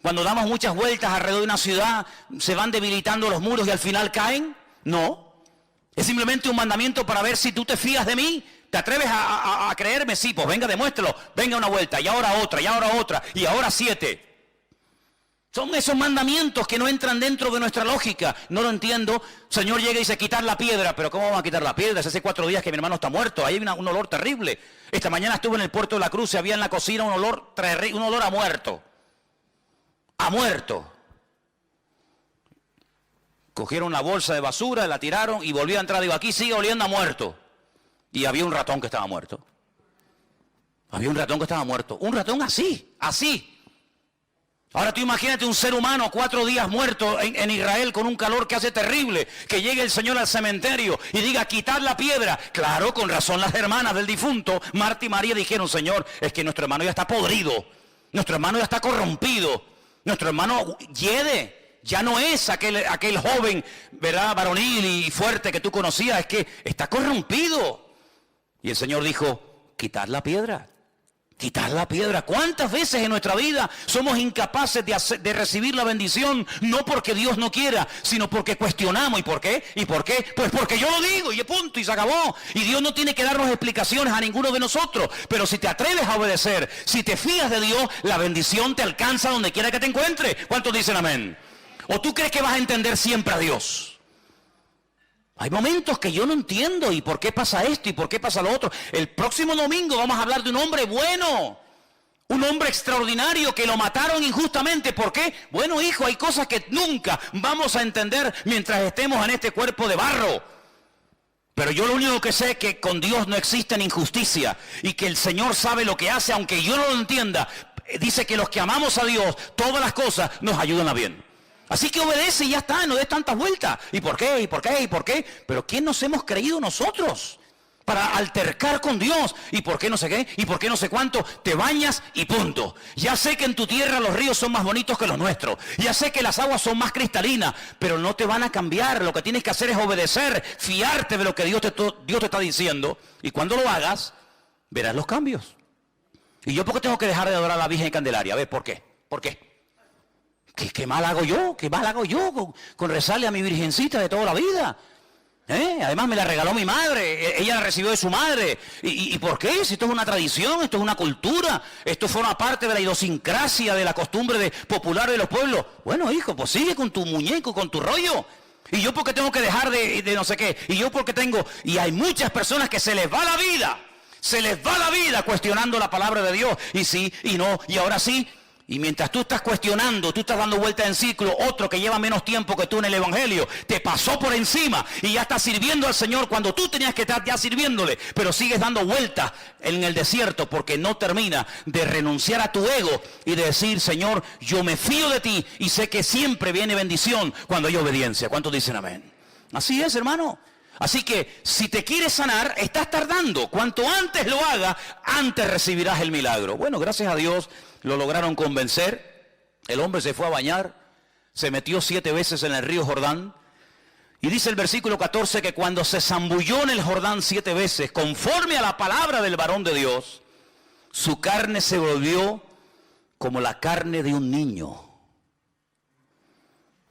Cuando damos muchas vueltas alrededor de una ciudad, ¿se van debilitando los muros y al final caen? No. Es simplemente un mandamiento para ver si tú te fías de mí. ¿Te atreves a creerme? Sí, pues venga, demuéstralo. Venga una vuelta, y ahora otra, y ahora otra, y ahora 7. Son esos mandamientos que no entran dentro de nuestra lógica. No lo entiendo. Señor llega y dice, quitar la piedra. Pero ¿cómo vamos a quitar la piedra? Hace 4 días que mi hermano está muerto. Ahí hay un olor terrible. Esta mañana estuve en el Puerto de la Cruz y había en la cocina un olor a muerto. A muerto. Cogieron la bolsa de basura, la tiraron y volvió a entrar. Digo, aquí sigue oliendo a muerto. Y había un ratón que estaba muerto. Había un ratón que estaba muerto. Un ratón así, así. Ahora tú imagínate un ser humano 4 días muerto en Israel con un calor que hace terrible, que llegue el Señor al cementerio y diga, quitad la piedra. Claro, con razón las hermanas del difunto, Marta y María, dijeron, Señor, es que nuestro hermano ya está podrido, nuestro hermano ya está corrompido, nuestro hermano hiede, ya no es aquel joven, ¿verdad?, varonil y fuerte que tú conocías, es que está corrompido. Y el Señor dijo, quitad la piedra. Quitar la piedra. ¿Cuántas veces en nuestra vida somos incapaces de recibir la bendición? No porque Dios no quiera, sino porque cuestionamos. ¿Y por qué? ¿Y por qué? Pues porque yo lo digo y punto y se acabó. Y Dios no tiene que darnos explicaciones a ninguno de nosotros. Pero si te atreves a obedecer, si te fías de Dios, la bendición te alcanza donde quiera que te encuentres. ¿Cuántos dicen amén? ¿O tú crees que vas a entender siempre a Dios? Hay momentos que yo no entiendo, ¿y por qué pasa esto? ¿Y por qué pasa lo otro? El próximo domingo vamos a hablar de un hombre bueno, un hombre extraordinario que lo mataron injustamente. ¿Por qué? Bueno, hijo, hay cosas que nunca vamos a entender mientras estemos en este cuerpo de barro. Pero yo lo único que sé es que con Dios no existe injusticia y que el Señor sabe lo que hace, aunque yo no lo entienda. Dice que los que amamos a Dios, todas las cosas nos ayudan a bien. Así que obedece y ya está, no des tantas vueltas. ¿Y por qué? ¿Y por qué? ¿Y por qué? Pero ¿quién nos hemos creído nosotros para altercar con Dios? ¿Y por qué no sé qué? ¿Y por qué no sé cuánto? Te bañas y punto. Ya sé que en tu tierra los ríos son más bonitos que los nuestros. Ya sé que las aguas son más cristalinas, pero no te van a cambiar. Lo que tienes que hacer es obedecer, fiarte de lo que Dios te está diciendo. Y cuando lo hagas, verás los cambios. ¿Y yo por qué tengo que dejar de adorar a la Virgen Candelaria? A ver, ¿por qué? ¿Por qué? ¿Qué mal hago yo? ¿Qué mal hago yo con rezarle a mi virgencita de toda la vida? Además me la regaló mi madre, ella la recibió de su madre. ¿Y por qué? Si esto es una tradición, esto es una cultura, esto forma parte de la idiosincrasia, de la costumbre popular de los pueblos. Bueno, hijo, pues sigue con tu muñeco, con tu rollo. ¿Y yo por qué tengo que dejar de no sé qué? ¿Y yo por qué tengo? Y hay muchas personas que se les va la vida. Se les va la vida cuestionando la palabra de Dios. Y sí, y no, y ahora sí. Y mientras tú estás cuestionando, tú estás dando vueltas en ciclo, otro que lleva menos tiempo que tú en el Evangelio, te pasó por encima y ya está sirviendo al Señor cuando tú tenías que estar ya sirviéndole, pero sigues dando vueltas en el desierto porque no termina de renunciar a tu ego y de decir, Señor, yo me fío de ti y sé que siempre viene bendición cuando hay obediencia. ¿Cuántos dicen amén? Así es, hermano. Así que si te quieres sanar, estás tardando. Cuanto antes lo hagas, antes recibirás el milagro. Bueno, gracias a Dios lo lograron convencer. El hombre se fue a bañar, se metió 7 veces en el río Jordán. Y dice el versículo 14 que cuando se zambulló en el Jordán 7 veces, conforme a la palabra del varón de Dios, su carne se volvió como la carne de un niño.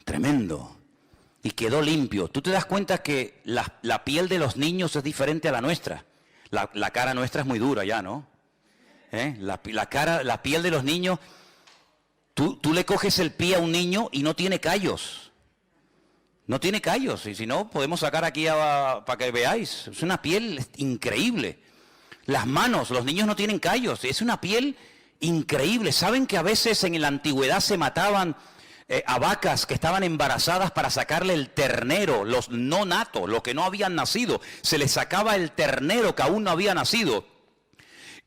Tremendo. Y quedó limpio. Tú te das cuenta que la piel de los niños es diferente a la nuestra. La cara nuestra es muy dura ya, ¿no? La piel de los niños, tú le coges el pie a un niño y no tiene callos. No tiene callos. Y si no, podemos sacar aquí para que veáis. Es una piel increíble. Las manos, los niños no tienen callos. Es una piel increíble. ¿Saben que a veces en la antigüedad se mataban a vacas que estaban embarazadas para sacarle el ternero, los no natos, los que no habían nacido? Se les sacaba el ternero que aún no había nacido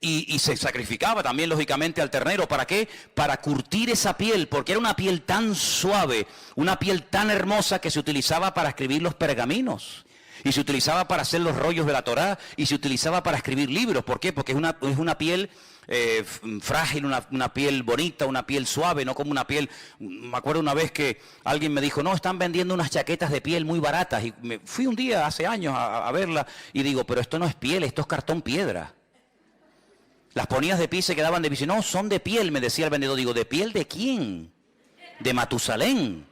y se sacrificaba también lógicamente al ternero. ¿Para qué? Para curtir esa piel, porque era una piel tan suave, una piel tan hermosa que se utilizaba para escribir los pergaminos. y se utilizaba para hacer los rollos de la Torá y se utilizaba para escribir libros. ¿Por qué? Porque es una piel frágil, una piel bonita, una piel suave, no como una piel... Me acuerdo una vez que alguien me dijo, no, están vendiendo unas chaquetas de piel muy baratas, y me fui un día hace años a verla y digo, pero esto no es piel, esto es cartón piedra. Las ponías de pie y se quedaban de pie. No, son de piel, me decía el vendedor. Digo, ¿de piel de quién? De Matusalén.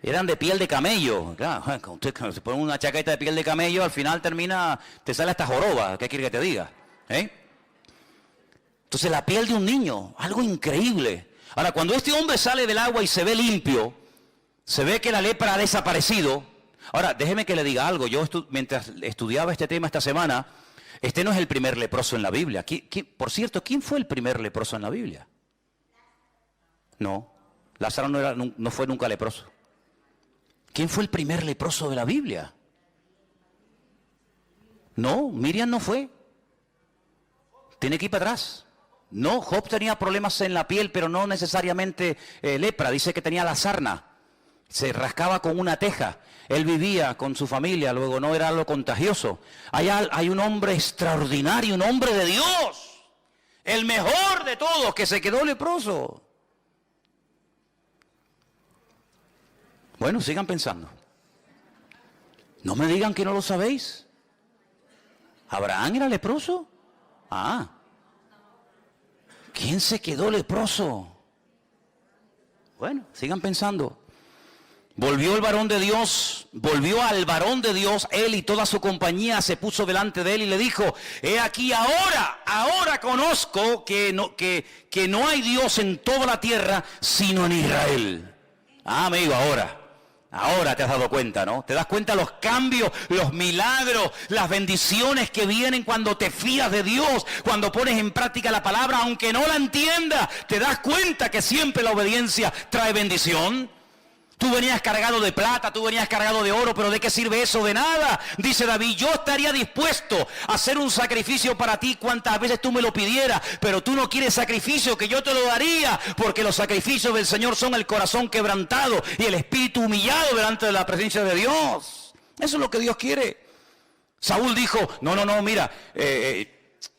Eran de piel de camello. Claro, cuando usted se pone una chaqueta de piel de camello, al final te sale hasta joroba. ¿Qué quiere que te diga? Entonces la piel de un niño, algo increíble. Ahora, cuando este hombre sale del agua y se ve limpio, se ve que la lepra ha desaparecido. Ahora, déjeme que le diga algo. Yo mientras estudiaba este tema esta semana, este no es el primer leproso en la Biblia. Por cierto, ¿quién fue el primer leproso en la Biblia? No, Lázaro no fue nunca leproso. ¿Quién fue el primer leproso de la Biblia? No, Miriam no fue. Tiene que ir para atrás. No, Job tenía problemas en la piel, pero no necesariamente lepra. Dice que tenía la sarna. Se rascaba con una teja. Él vivía con su familia, luego no era algo contagioso. Hay un hombre extraordinario, un hombre de Dios. El mejor de todos, que se quedó leproso. Bueno, sigan pensando. No me digan que no lo sabéis. ¿Abraham era leproso? Ah. ¿Quién se quedó leproso? Bueno, sigan pensando. Volvió al varón de Dios, él y toda su compañía se puso delante de él y le dijo, he aquí ahora conozco que no hay Dios en toda la tierra sino en Israel. Ah, amigo, ahora te has dado cuenta, ¿no? Te das cuenta los cambios, los milagros, las bendiciones que vienen cuando te fías de Dios, cuando pones en práctica la palabra, aunque no la entiendas, te das cuenta que siempre la obediencia trae bendición. Tú venías cargado de plata, tú venías cargado de oro, pero ¿de qué sirve eso? De nada. Dice David, yo estaría dispuesto a hacer un sacrificio para ti cuantas veces tú me lo pidieras, pero tú no quieres sacrificio, que yo te lo daría, porque los sacrificios del Señor son el corazón quebrantado y el espíritu humillado delante de la presencia de Dios. Eso es lo que Dios quiere. Saúl dijo, no, mira,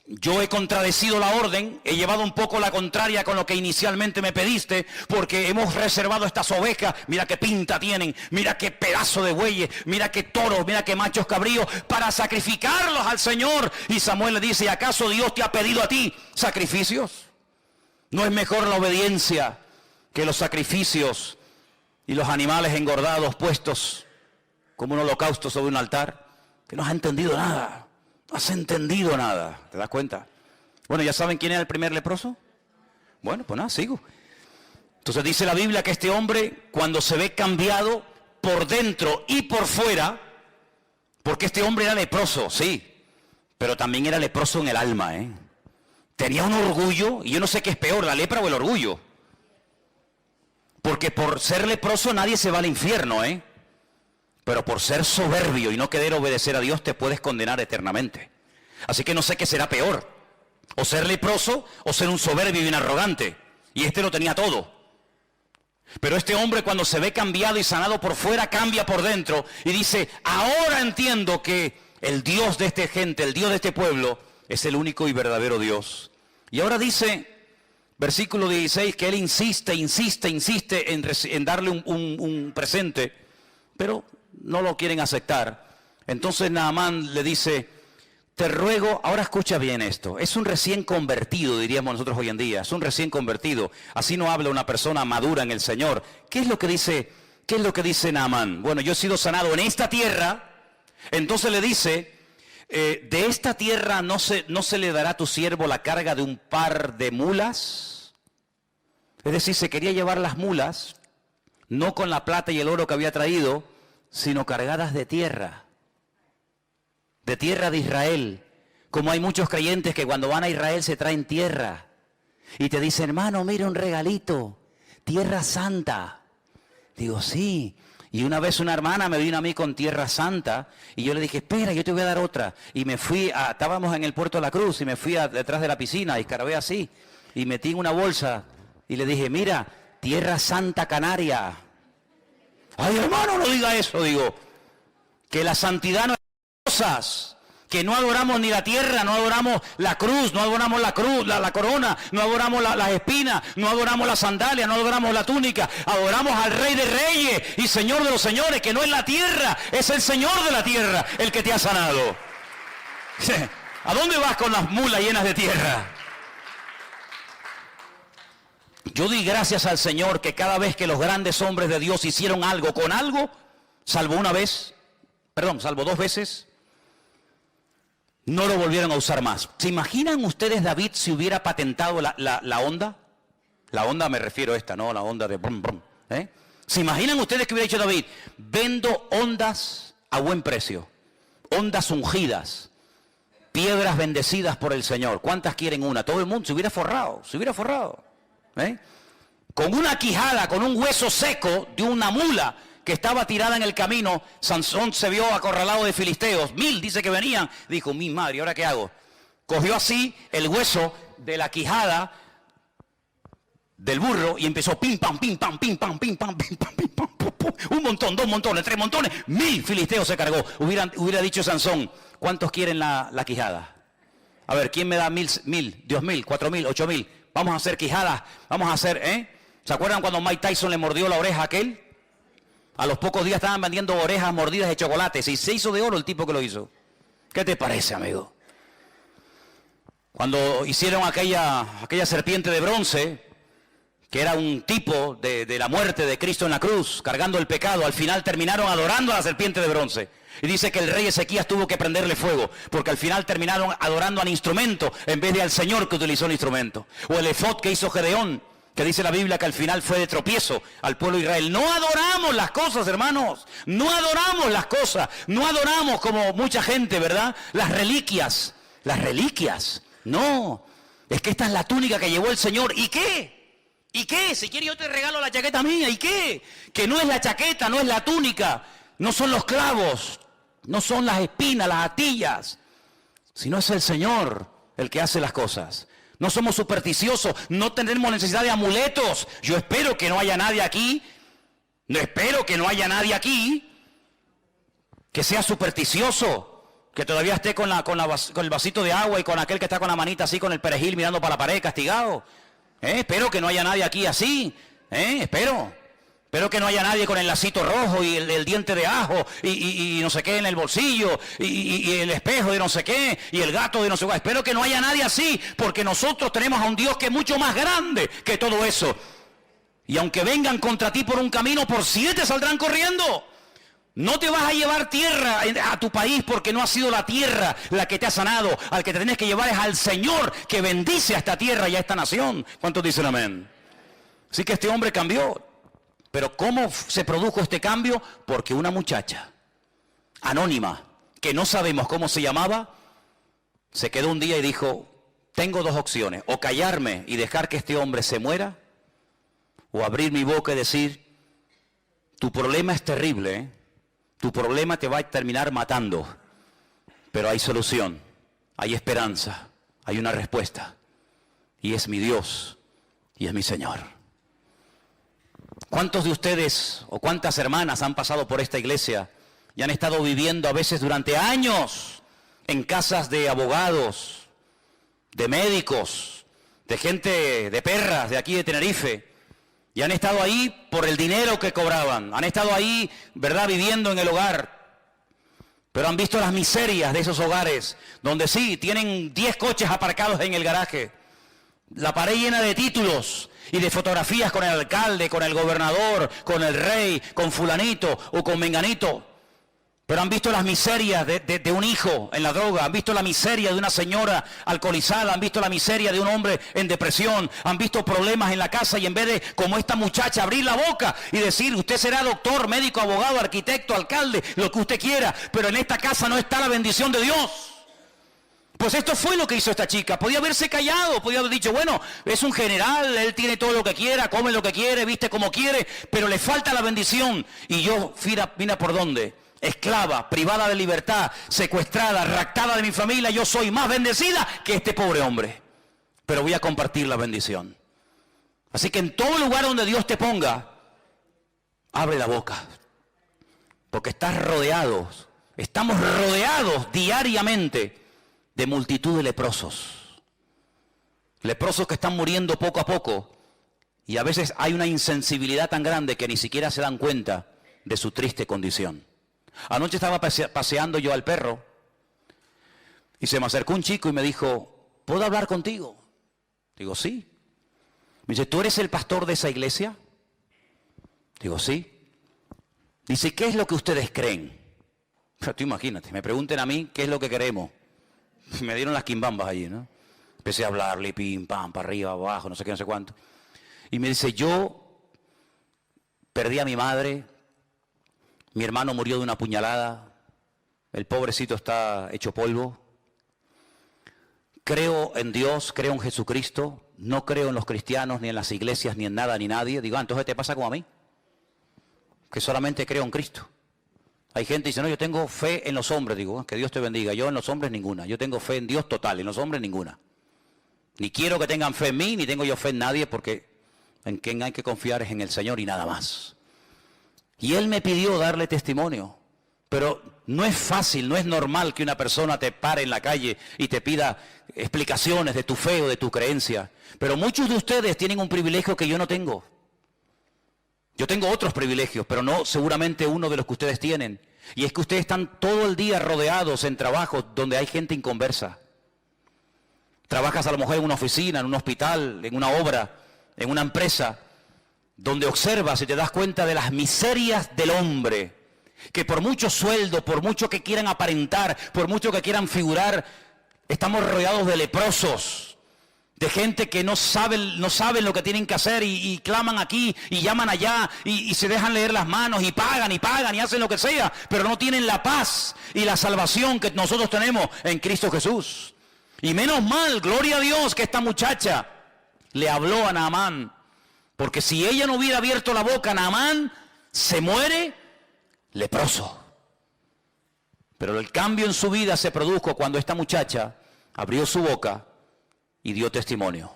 yo he contradecido la orden, he llevado un poco la contraria con lo que inicialmente me pediste, porque hemos reservado estas ovejas, mira qué pinta tienen, mira qué pedazo de bueyes, mira qué toros, mira qué machos cabríos, para sacrificarlos al Señor. Y Samuel le dice, ¿acaso Dios te ha pedido a ti sacrificios? ¿No es mejor la obediencia que los sacrificios y los animales engordados puestos como un holocausto sobre un altar? Que no has entendido nada. No has entendido nada, ¿te das cuenta? Bueno, ¿ya saben quién era el primer leproso? Bueno, pues nada, sigo. Entonces dice la Biblia que este hombre, cuando se ve cambiado por dentro y por fuera, porque este hombre era leproso, sí, pero también era leproso en el alma, Tenía un orgullo, y yo no sé qué es peor, la lepra o el orgullo. Porque por ser leproso nadie se va al infierno, Pero por ser soberbio y no querer obedecer a Dios te puedes condenar eternamente. Así que no sé qué será peor. O ser leproso o ser un soberbio y un arrogante. Y este lo tenía todo. Pero este hombre cuando se ve cambiado y sanado por fuera, cambia por dentro. Y dice, ahora entiendo que el Dios de esta gente, el Dios de este pueblo, es el único y verdadero Dios. Y ahora dice, versículo 16, que él insiste en darle un presente. Pero no lo quieren aceptar. Entonces Naamán le dice, te ruego, ahora escucha bien esto, es un recién convertido, diríamos nosotros hoy en día, es un recién convertido, así no habla una persona madura en el Señor. ¿Qué es lo que dice Naamán? Bueno, yo he sido sanado en esta tierra. Entonces le dice, de esta tierra no se le dará a tu siervo la carga de un par de mulas. Es decir, se quería llevar las mulas, no con la plata y el oro que había traído, sino cargadas de tierra de Israel. Como hay muchos creyentes que cuando van a Israel se traen tierra y te dicen, hermano, mira un regalito, tierra santa. Digo, sí. Y una vez una hermana me vino a mí con tierra santa y yo le dije, espera, yo te voy a dar otra. Y me fui, estábamos en el Puerto de la Cruz y me fui detrás de la piscina y escarabé así y metí en una bolsa y le dije, mira, tierra santa canaria. Ay, hermano, no diga eso, digo. que la santidad no es cosas, que no adoramos ni la tierra, no adoramos la cruz, no adoramos la cruz, la corona, no adoramos las espinas, no adoramos la sandalia, no adoramos la túnica, adoramos al Rey de Reyes y Señor de los Señores, que no es la tierra, es el Señor de la tierra el que te ha sanado. ¿A dónde vas con las mulas llenas de tierra? Yo di gracias al Señor que cada vez que los grandes hombres de Dios hicieron algo con algo, salvo dos veces, no lo volvieron a usar más. ¿Se imaginan ustedes David si hubiera patentado la onda? La onda me refiero a esta, ¿no? La onda de brum, brum, ¿eh? ¿Se imaginan ustedes que hubiera dicho David? Vendo ondas a buen precio, ondas ungidas, piedras bendecidas por el Señor. ¿Cuántas quieren una? Todo el mundo se hubiera forrado, ¿eh? Con una quijada, con un hueso seco de una mula que estaba tirada en el camino, Sansón se vio acorralado de filisteos, 1000 dice que venían, dijo, mi madre, ¿ahora qué hago? Cogió así el hueso de la quijada del burro y empezó pim pam, pim pam, pim pam, pim pam, pim pam, pim pam, pum, pum. Un montón, 2 montones, 3 montones, 1000 filisteos se cargó. Hubiera dicho Sansón, ¿cuántos quieren la quijada? A ver, ¿quién me da 1000, 2000, 4000, 8000? Vamos a hacer quijadas, vamos a hacer, ¿Se acuerdan cuando Mike Tyson le mordió la oreja a aquel? A los pocos días estaban vendiendo orejas mordidas de chocolates y se hizo de oro el tipo que lo hizo. ¿Qué te parece, amigo? Cuando hicieron aquella serpiente de bronce, que era un tipo de la muerte de Cristo en la cruz, cargando el pecado, al final terminaron adorando a la serpiente de bronce. Y dice que el rey Ezequías tuvo que prenderle fuego, porque al final terminaron adorando al instrumento en vez de al Señor que utilizó el instrumento. O el efod que hizo Gedeón, que dice la Biblia que al final fue de tropiezo al pueblo de Israel. No adoramos las cosas, hermanos. No adoramos las cosas. No adoramos como mucha gente, ¿verdad? Las reliquias. Las reliquias. No. Es que esta es la túnica que llevó el Señor. ¿Y qué? ¿Y qué? Si quieres yo te regalo la chaqueta mía. ¿Y qué? Que no es la chaqueta, no es la túnica. No son los clavos. No son las espinas, las astillas. Sino es el Señor el que hace las cosas. No somos supersticiosos, no tenemos necesidad de amuletos. Yo espero que no haya nadie aquí, que sea supersticioso, que todavía esté con el vasito de agua y con aquel que está con la manita así, con el perejil mirando para la pared, castigado. Espero que no haya nadie aquí así, espero que no haya nadie con el lacito rojo y el diente de ajo y no sé qué en el bolsillo y el espejo de no sé qué y el gato de no sé qué. Espero que no haya nadie así, porque nosotros tenemos a un Dios que es mucho más grande que todo eso. Y aunque vengan contra ti por un camino, por 7 saldrán corriendo. No te vas a llevar tierra a tu país porque no ha sido la tierra la que te ha sanado. Al que te tienes que llevar es al Señor que bendice a esta tierra y a esta nación. ¿Cuántos dicen amén? Así que este hombre cambió. Pero ¿cómo se produjo este cambio? Porque una muchacha anónima, que no sabemos cómo se llamaba, se quedó un día y dijo, tengo 2 opciones, o callarme y dejar que este hombre se muera, o abrir mi boca y decir, tu problema es terrible, tu problema te va a terminar matando, pero hay solución, hay esperanza, hay una respuesta, y es mi Dios, y es mi Señor. ¿Cuántos de ustedes o cuántas hermanas han pasado por esta iglesia y han estado viviendo a veces durante años en casas de abogados, de médicos, de gente de perras de aquí de Tenerife, y han estado ahí por el dinero que cobraban, han estado ahí, ¿verdad?, viviendo en el hogar, pero han visto las miserias de esos hogares, donde sí, tienen 10 coches aparcados en el garaje, la pared llena de títulos y de fotografías con el alcalde, con el gobernador, con el rey, con fulanito o con menganito. Pero han visto las miserias de un hijo en la droga, han visto la miseria de una señora alcoholizada, han visto la miseria de un hombre en depresión, han visto problemas en la casa y en vez de, como esta muchacha, abrir la boca y decir, usted será doctor, médico, abogado, arquitecto, alcalde, lo que usted quiera, pero en esta casa no está la bendición de Dios. Pues esto fue lo que hizo esta chica. Podía haberse callado, podía haber dicho, bueno, es un general, él tiene todo lo que quiera, come lo que quiere, viste como quiere, pero le falta la bendición. Y yo, mira por dónde, esclava, privada de libertad, secuestrada, raptada de mi familia, yo soy más bendecida que este pobre hombre. Pero voy a compartir la bendición. Así que en todo lugar donde Dios te ponga, abre la boca. Porque estás rodeado Estamos rodeados diariamente de multitud de leprosos. Leprosos que están muriendo poco a poco. Y a veces hay una insensibilidad tan grande que ni siquiera se dan cuenta de su triste condición. Anoche estaba paseando yo al perro y se me acercó un chico y me dijo, ¿puedo hablar contigo? Digo, sí. Me dice, ¿tú eres el pastor de esa iglesia? Digo, sí. Dice, ¿qué es lo que ustedes creen? Pero tú imagínate, me pregunten a mí qué es lo que queremos. Me dieron las quimbambas allí, ¿no? Empecé a hablarle, pim, pam, para arriba, abajo, no sé qué, no sé cuánto. Y me dice, yo perdí a mi madre, mi hermano murió de una puñalada, el pobrecito está hecho polvo. Creo en Dios, creo en Jesucristo, no creo en los cristianos, ni en las iglesias, ni en nada, ni nadie. Digo, entonces te pasa como a mí, que solamente creo en Cristo. Hay gente que dice, no, yo tengo fe en los hombres. Digo, que Dios te bendiga. Yo en los hombres ninguna. Yo tengo fe en Dios total, en los hombres ninguna. Ni quiero que tengan fe en mí, ni tengo yo fe en nadie, porque en quien hay que confiar es en el Señor y nada más. Y Él me pidió darle testimonio. Pero no es fácil, no es normal que una persona te pare en la calle y te pida explicaciones de tu fe o de tu creencia. Pero muchos de ustedes tienen un privilegio que yo no tengo. Yo tengo otros privilegios, pero no seguramente uno de los que ustedes tienen. Y es que ustedes están todo el día rodeados en trabajos donde hay gente inconversa. Trabajas a lo mejor en una oficina, en un hospital, en una obra, en una empresa, donde observas y te das cuenta de las miserias del hombre. Que por mucho sueldo, por mucho que quieran aparentar, por mucho que quieran figurar, estamos rodeados de leprosos, de gente que no saben lo que tienen que hacer y claman aquí y llaman allá y se dejan leer las manos y pagan y hacen lo que sea, pero no tienen la paz y la salvación que nosotros tenemos en Cristo Jesús. Y menos mal, gloria a Dios, que esta muchacha le habló a Naamán, porque si ella no hubiera abierto la boca, Naamán se muere leproso. Pero el cambio en su vida se produjo cuando esta muchacha abrió su boca y dio testimonio.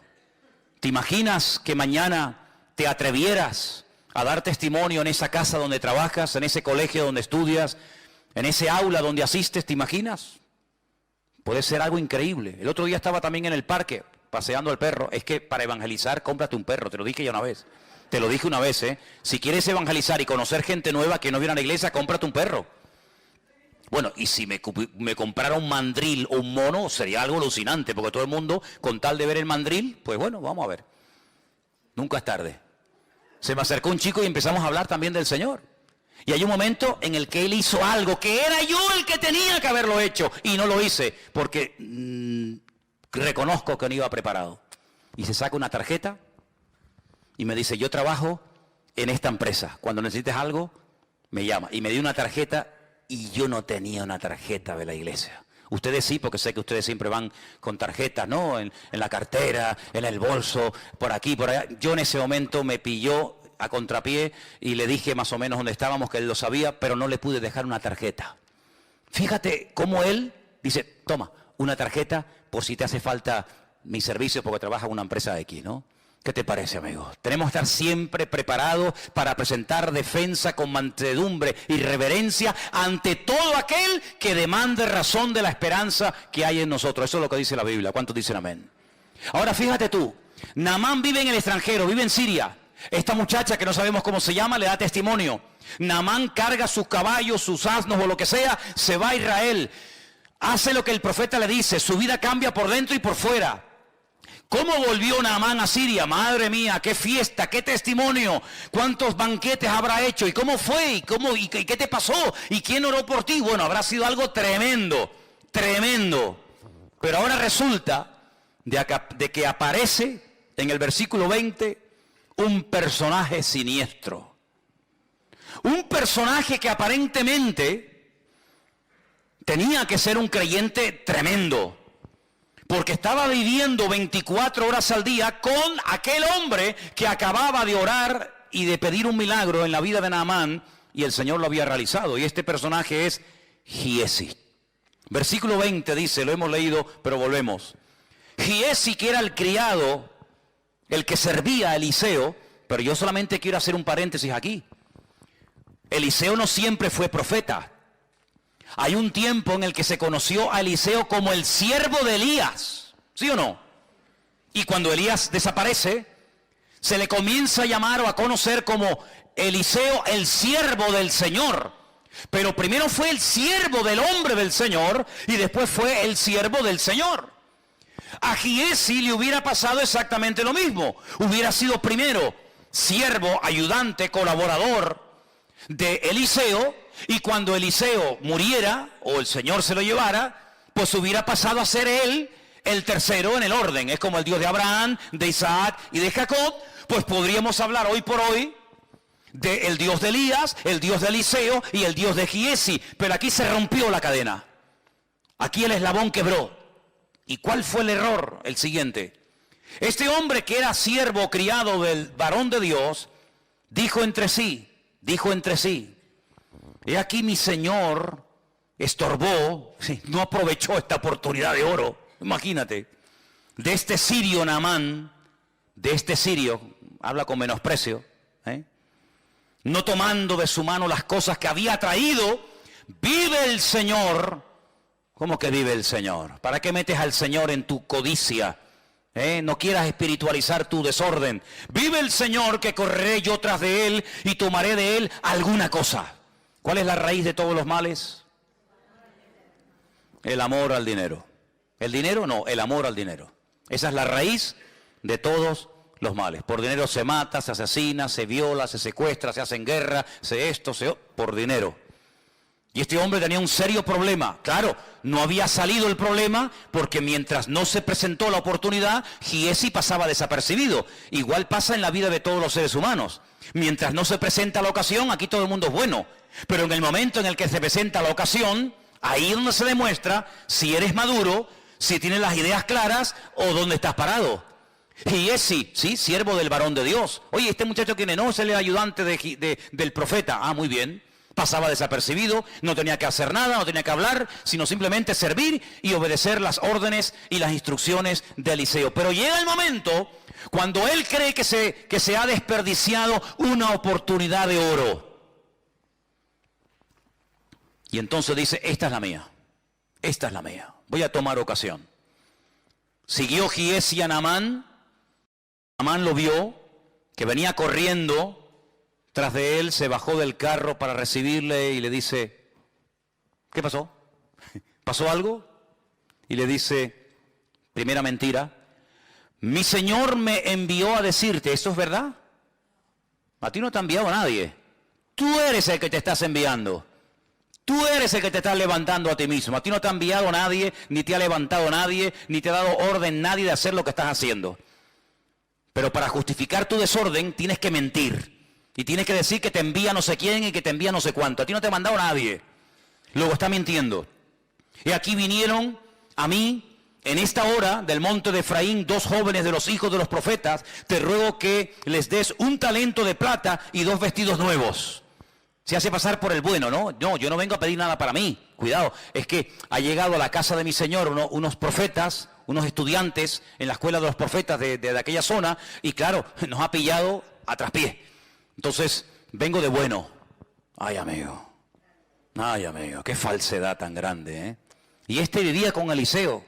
¿Te imaginas que mañana te atrevieras a dar testimonio en esa casa donde trabajas, en ese colegio donde estudias, en ese aula donde asistes? ¿Te imaginas? Puede ser algo increíble. El otro día estaba también en el parque paseando al perro. Es que para evangelizar, cómprate un perro. Te lo dije ya una vez. Te lo dije una vez, ¿eh? Si quieres evangelizar y conocer gente nueva que no viene a la iglesia, cómprate un perro. Bueno, y si me comprara un mandril o un mono, sería algo alucinante, porque todo el mundo, con tal de ver el mandril, pues bueno, vamos a ver. Nunca es tarde. Se me acercó un chico y empezamos a hablar también del Señor. Y hay un momento en el que él hizo algo que era yo el que tenía que haberlo hecho, y no lo hice, porque reconozco que no iba preparado. Y se saca una tarjeta y me dice, yo trabajo en esta empresa, cuando necesites algo, me llama. Y me dio una tarjeta y yo no tenía una tarjeta de la iglesia. Ustedes sí, porque sé que ustedes siempre van con tarjetas, ¿no? En la cartera, en el bolso, por aquí, por allá. Yo en ese momento me pilló a contrapié y le dije más o menos dónde estábamos, que él lo sabía, pero no le pude dejar una tarjeta. Fíjate cómo él dice, toma, una tarjeta por si te hace falta mi servicio porque trabaja en una empresa X, ¿no? ¿Qué te parece, amigo? Tenemos que estar siempre preparados para presentar defensa con mansedumbre y reverencia ante todo aquel que demande razón de la esperanza que hay en nosotros. Eso es lo que dice la Biblia. ¿Cuántos dicen amén? Ahora fíjate tú, Naamán vive en el extranjero, vive en Siria. Esta muchacha que no sabemos cómo se llama le da testimonio. Naamán carga sus caballos, sus asnos o lo que sea, se va a Israel. Hace lo que el profeta le dice, su vida cambia por dentro y por fuera. ¿Cómo volvió Naamán a Siria? Madre mía, qué fiesta, qué testimonio, cuántos banquetes habrá hecho, y cómo fue, y qué te pasó, y quién oró por ti. Bueno, habrá sido algo tremendo, tremendo. Pero ahora resulta de que aparece en el versículo 20 un personaje siniestro. Un personaje que aparentemente tenía que ser un creyente tremendo, porque estaba viviendo 24 horas al día con aquel hombre que acababa de orar y de pedir un milagro en la vida de Naamán, y el Señor lo había realizado. Y este personaje es Giesi. Versículo 20 dice, lo hemos leído, pero volvemos. Giesi, que era el criado, el que servía a Eliseo, pero yo solamente quiero hacer un paréntesis aquí. Eliseo no siempre fue profeta. Hay un tiempo en el que se conoció a Eliseo como el siervo de Elías, ¿sí o no? Y cuando Elías desaparece, se le comienza a llamar o a conocer como Eliseo, el siervo del Señor. Pero primero fue el siervo del hombre del Señor y después fue el siervo del Señor. A Giesi le hubiera pasado exactamente lo mismo. Hubiera sido primero siervo, ayudante, colaborador de Eliseo, y cuando Eliseo muriera o el Señor se lo llevara, pues hubiera pasado a ser él el tercero en el orden. Es como el Dios de Abraham, de Isaac y de Jacob. Pues podríamos hablar hoy por hoy del Dios de Elías, el Dios de Eliseo y el Dios de Giesi. Pero aquí se rompió la cadena. Aquí el eslabón quebró. ¿Y cuál fue el error? El siguiente. Este hombre que era siervo criado del varón de Dios, dijo entre sí, he aquí mi Señor estorbó, no aprovechó esta oportunidad de oro, imagínate, de este sirio Naamán, de este sirio, habla con menosprecio, no tomando de su mano las cosas que había traído. Vive el Señor. ¿Cómo que vive el Señor? ¿Para qué metes al Señor en tu codicia? No quieras espiritualizar tu desorden. Vive el Señor, que correré yo tras de él y tomaré de él alguna cosa. ¿Cuál es la raíz de todos los males? El amor al dinero. El dinero no, el amor al dinero. Esa es la raíz de todos los males. Por dinero se mata, se asesina, se viola, se secuestra, se hace en guerra, por dinero. Y este hombre tenía un serio problema. Claro, no había salido el problema porque mientras no se presentó la oportunidad, Giesi pasaba desapercibido. Igual pasa en la vida de todos los seres humanos. Mientras no se presenta la ocasión, aquí todo el mundo es bueno. Pero en el momento en el que se presenta la ocasión, ahí es donde se demuestra si eres maduro, si tienes las ideas claras o dónde estás parado. Giesi, sí, siervo del varón de Dios. Oye, este muchacho ¿quién es? No, es el ayudante del profeta. Ah, muy bien. Pasaba desapercibido, no tenía que hacer nada, no tenía que hablar, sino simplemente servir y obedecer las órdenes y las instrucciones de Eliseo. Pero llega el momento cuando él cree que se ha desperdiciado una oportunidad de oro. Y entonces dice, esta es la mía, voy a tomar ocasión. Siguió Giesi a Naamán. Naamán lo vio, que venía corriendo tras de él, se bajó del carro para recibirle y le dice, ¿qué pasó? ¿Pasó algo? Y le dice, primera mentira, mi Señor me envió a decirte, ¿eso es verdad? A ti no te ha enviado nadie. Tú eres el que te estás enviando. Tú eres el que te estás levantando a ti mismo. A ti no te ha enviado nadie, ni te ha levantado nadie, ni te ha dado orden nadie de hacer lo que estás haciendo. Pero para justificar tu desorden tienes que mentir. Y tienes que decir que te envía no sé quién y que te envía no sé cuánto. A ti no te ha mandado nadie. Luego está mintiendo. Y aquí vinieron a mí, en esta hora del monte de Efraín, 2 jóvenes de los hijos de los profetas. Te ruego que les des 1 talento de plata y 2 vestidos nuevos. Se hace pasar por el bueno, ¿no? No, yo no vengo a pedir nada para mí. Cuidado, es que ha llegado a la casa de mi Señor unos profetas, unos estudiantes en la escuela de los profetas de aquella zona. Y claro, nos ha pillado a traspié. Entonces, vengo de bueno. Ay, amigo, qué falsedad tan grande, ¿eh? Y este vivía con Eliseo.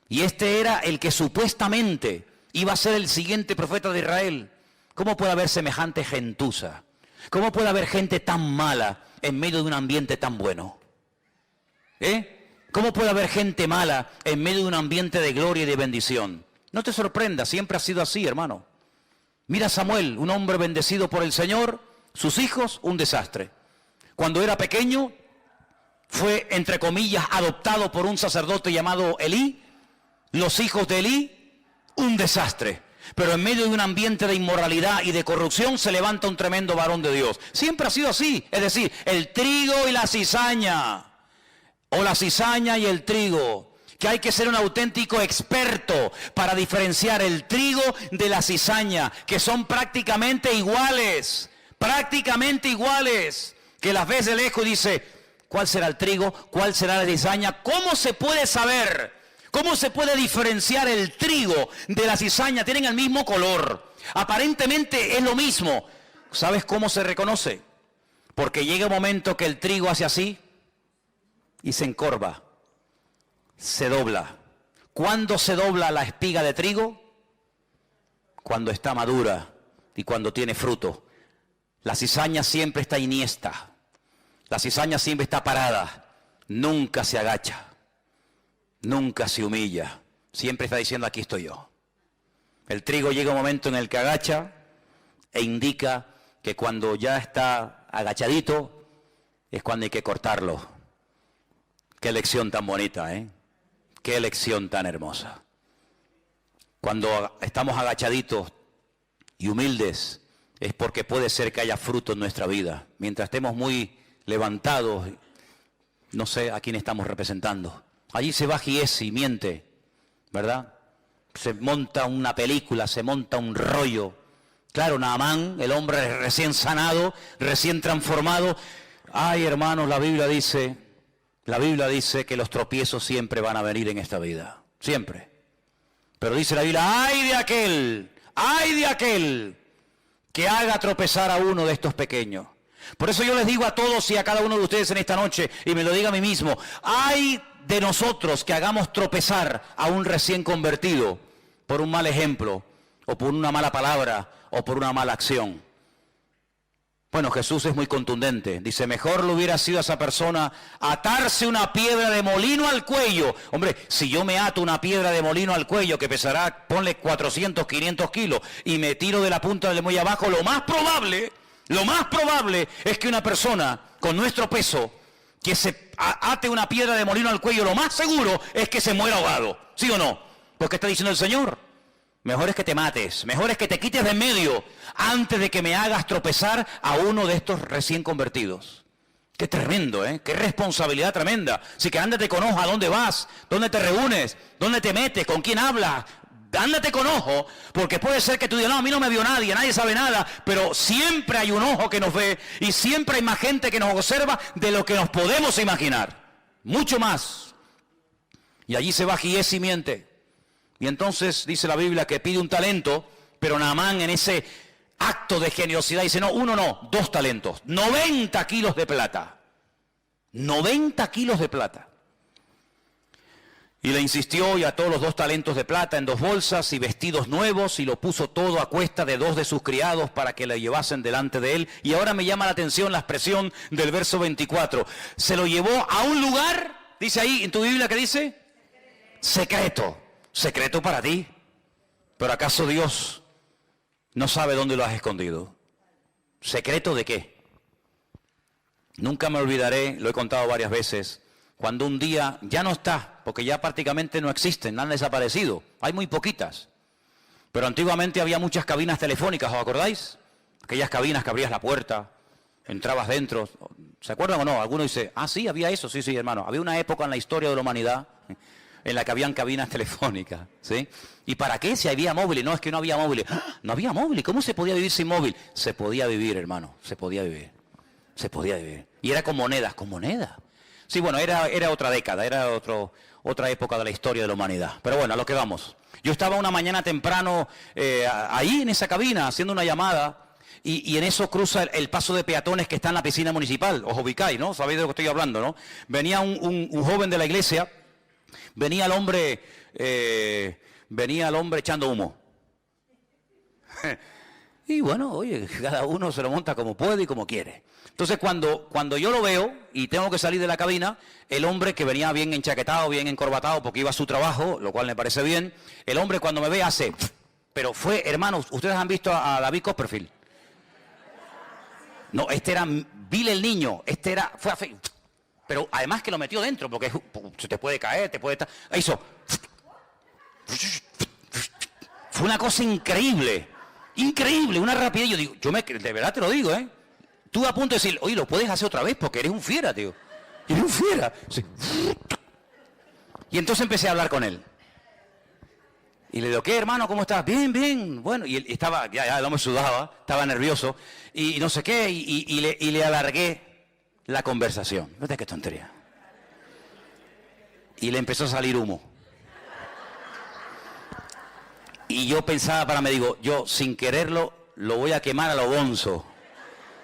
Y este era el que supuestamente iba a ser el siguiente profeta de Israel. ¿Cómo puede haber semejante gentuza? ¿Cómo puede haber gente tan mala en medio de un ambiente tan bueno? ¿Cómo puede haber gente mala en medio de un ambiente de gloria y de bendición? No te sorprendas, siempre ha sido así, hermano. Mira a Samuel, un hombre bendecido por el Señor, sus hijos, un desastre. Cuando era pequeño, fue, entre comillas, adoptado por un sacerdote llamado Elí. Los hijos de Elí, un desastre. Pero en medio de un ambiente de inmoralidad y de corrupción se levanta un tremendo varón de Dios. Siempre ha sido así, es decir, el trigo y la cizaña, o la cizaña y el trigo. Que hay que ser un auténtico experto para diferenciar el trigo de la cizaña, que son prácticamente iguales, que las ves de lejos y dice, ¿cuál será el trigo? ¿Cuál será la cizaña? ¿Cómo se puede saber? ¿Cómo se puede diferenciar el trigo de la cizaña? Tienen el mismo color, aparentemente es lo mismo. ¿Sabes cómo se reconoce? Porque llega un momento que el trigo hace así y se encorva, se dobla. ¿Cuándo se dobla la espiga de trigo? Cuando está madura y cuando tiene fruto. La cizaña siempre está iniesta, la cizaña siempre está parada, nunca se agacha, nunca se humilla, siempre está diciendo aquí estoy yo. El trigo llega un momento en el que agacha e indica que cuando ya está agachadito es cuando hay que cortarlo. Qué lección tan bonita, ¿eh? Qué lección tan hermosa. Cuando estamos agachaditos y humildes es porque puede ser que haya fruto en nuestra vida. Mientras estemos muy levantados, no sé a quién estamos representando. Allí se va Giesi y miente, ¿verdad? Se monta una película, se monta un rollo. Claro, Naamán, el hombre recién sanado, recién transformado. Ay, hermanos, la Biblia dice que los tropiezos siempre van a venir en esta vida, siempre. Pero dice la Biblia, ay de aquel que haga tropezar a uno de estos pequeños. Por eso yo les digo a todos y a cada uno de ustedes en esta noche, y me lo digo a mí mismo, ay de nosotros que hagamos tropezar a un recién convertido por un mal ejemplo, o por una mala palabra, o por una mala acción. Bueno, Jesús es muy contundente. Dice, mejor le hubiera sido a esa persona atarse una piedra de molino al cuello. Hombre, si yo me ato una piedra de molino al cuello que pesará, ponle 400, 500 kilos, y me tiro de la punta del muelle abajo, lo más probable es que una persona con nuestro peso, que se ate una piedra de molino al cuello, lo más seguro es que se muera ahogado. ¿Sí o no? Porque está diciendo el Señor. Mejor es que te mates, mejor es que te quites de en medio antes de que me hagas tropezar a uno de estos recién convertidos. Qué tremendo, ¿eh? Qué responsabilidad tremenda. Así que ándate con ojo a dónde vas, dónde te reúnes, dónde te metes, con quién hablas. Ándate con ojo, porque puede ser que tú digas, no, a mí no me vio nadie, nadie sabe nada, pero siempre hay un ojo que nos ve y siempre hay más gente que nos observa de lo que nos podemos imaginar. Mucho más. Y allí se va Giesi y miente. Y entonces dice la Biblia que pide un talento, pero Naamán en ese acto de generosidad dice, no, uno no, 2 talentos, 90 kilos de plata. 90 kilos de plata. Y le insistió y ató los 2 talentos de plata en 2 bolsas y vestidos nuevos y lo puso todo a cuesta de 2 de sus criados para que le llevasen delante de él. Y ahora me llama la atención la expresión del verso 24. Se lo llevó a un lugar, dice ahí en tu Biblia, ¿qué dice? Secreto. Secreto para ti. Pero ¿acaso Dios no sabe dónde lo has escondido? ¿Secreto de qué? Nunca me olvidaré, lo he contado varias veces, cuando un día ya no está, porque ya prácticamente no existen, han desaparecido, hay muy poquitas. Pero antiguamente había muchas cabinas telefónicas, ¿os acordáis? Aquellas cabinas que abrías la puerta, entrabas dentro, ¿se acuerdan o no? Alguno dice, ah sí, había eso, sí, hermano, había una época en la historia de la humanidad en la que habían cabinas telefónicas, ¿sí? ¿Y para qué? Si había móviles. No, es que no había móviles. ¡Ah! No había móviles. ¿Cómo se podía vivir sin móvil? Se podía vivir, hermano. Se podía vivir. Se podía vivir. Y era con monedas. ¿Con monedas? Sí, bueno, era otra década. Era otra época de la historia de la humanidad. Pero bueno, a lo que vamos. Yo estaba una mañana temprano ahí en esa cabina haciendo una llamada. Y en eso cruza el paso de peatones que está en la piscina municipal. Os ubicáis, ¿no? Sabéis de lo que estoy hablando, ¿no? Venía un joven de la iglesia. Venía el hombre echando humo. Y bueno, oye, cada uno se lo monta como puede y como quiere. Entonces cuando yo lo veo y tengo que salir de la cabina, el hombre que venía bien enchaquetado, bien encorbatado porque iba a su trabajo, lo cual me parece bien, el hombre cuando me ve hace, pero fue, hermanos, ¿ustedes han visto a David Copperfield? No, este era Bill el niño, fue a pero además que lo metió dentro, porque se te puede caer, te puede estar... Hizo... Fue una cosa increíble, una rapidez. Yo digo, de verdad te lo digo, ¿eh? Estuve a punto de decir, oye, lo puedes hacer otra vez porque eres un fiera, tío. Eres un fiera. Sí. Y entonces empecé a hablar con él. Y le digo, ¿qué, hermano? ¿Cómo estás? Bien, bien. Bueno, y él estaba, ya el hombre sudaba, estaba nervioso, y no sé qué, y le alargué la conversación. Fíjate qué tontería. Y le empezó a salir humo. Y yo pensaba para mí, digo, yo sin quererlo lo voy a quemar a lo bonzo.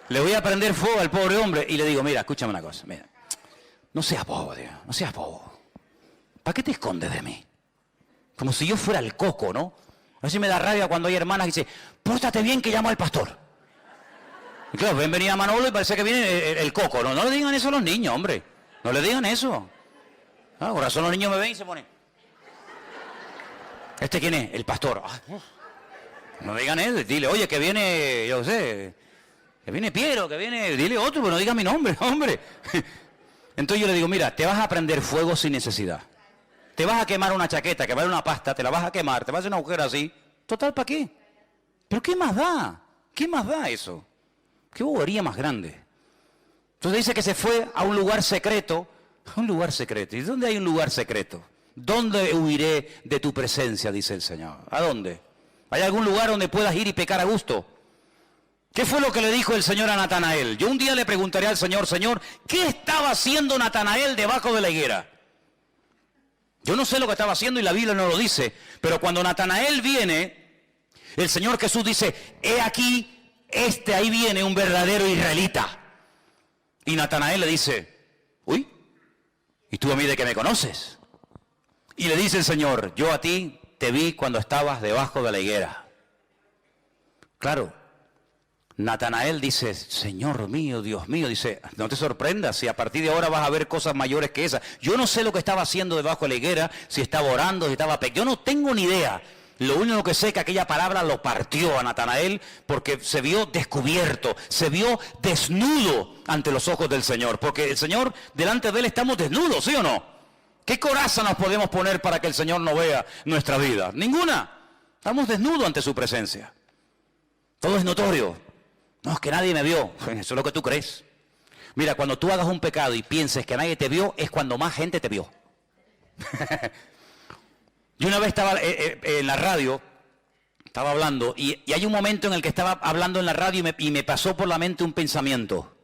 Le voy a prender fuego al pobre hombre y le digo, mira, escúchame una cosa, mira. no seas bobo, Dios, no seas bobo. ¿Para qué te escondes de mí? Como si yo fuera el coco, ¿no? A veces me da rabia cuando hay hermanas que dicen, pórtate bien que llamo al pastor. Y claro, ven venir a Manolo y parece que viene el coco. No, no le digan eso a los niños, hombre. No le digan eso. Por razón los niños me ven y se ponen. ¿Este quién es? El pastor. No digan él, dile, oye, que viene, yo sé, que viene Piero, que viene, dile otro, pero no diga mi nombre, hombre. Entonces yo le digo, mira, te vas a prender fuego sin necesidad. Te vas a quemar una chaqueta, quemar una pasta, te la vas a quemar, te vas a hacer una agujera así. Total, ¿para qué? ¿Pero qué más da? ¿Qué más da eso? ¿Qué bobería más grande? Entonces dice que se fue a un lugar secreto. A un lugar secreto. ¿Y dónde hay un lugar secreto? ¿Dónde huiré de tu presencia? Dice el Señor. ¿A dónde? ¿Hay algún lugar donde puedas ir y pecar a gusto? ¿Qué fue lo que le dijo el Señor a Natanael? Yo un día le preguntaré al Señor, Señor, ¿qué estaba haciendo Natanael debajo de la higuera? Yo no sé lo que estaba haciendo y la Biblia no lo dice, pero cuando Natanael viene, el Señor Jesús dice, he aquí, ahí viene un verdadero israelita. Y Natanael le dice, uy, ¿y tú a mí de qué me conoces? Y le dice el Señor, yo a ti te vi cuando estabas debajo de la higuera. Claro, Natanael dice, Señor mío, Dios mío, dice, no te sorprendas si a partir de ahora vas a ver cosas mayores que esas. Yo no sé lo que estaba haciendo debajo de la higuera, si estaba orando, si estaba... Yo no tengo ni idea. Lo único que sé es que aquella palabra lo partió a Natanael porque se vio descubierto, se vio desnudo ante los ojos del Señor. Porque el Señor, delante de Él estamos desnudos, ¿sí o no? ¿Qué coraza nos podemos poner para que el Señor no vea nuestra vida? Ninguna. Estamos desnudos ante su presencia. Todo es notorio. No, es que nadie me vio. Eso es lo que tú crees. Mira, cuando tú hagas un pecado y pienses que nadie te vio, es cuando más gente te vio. Yo una vez estaba en la radio, estaba hablando, y hay un momento en el que estaba hablando en la radio y me pasó por la mente un pensamiento.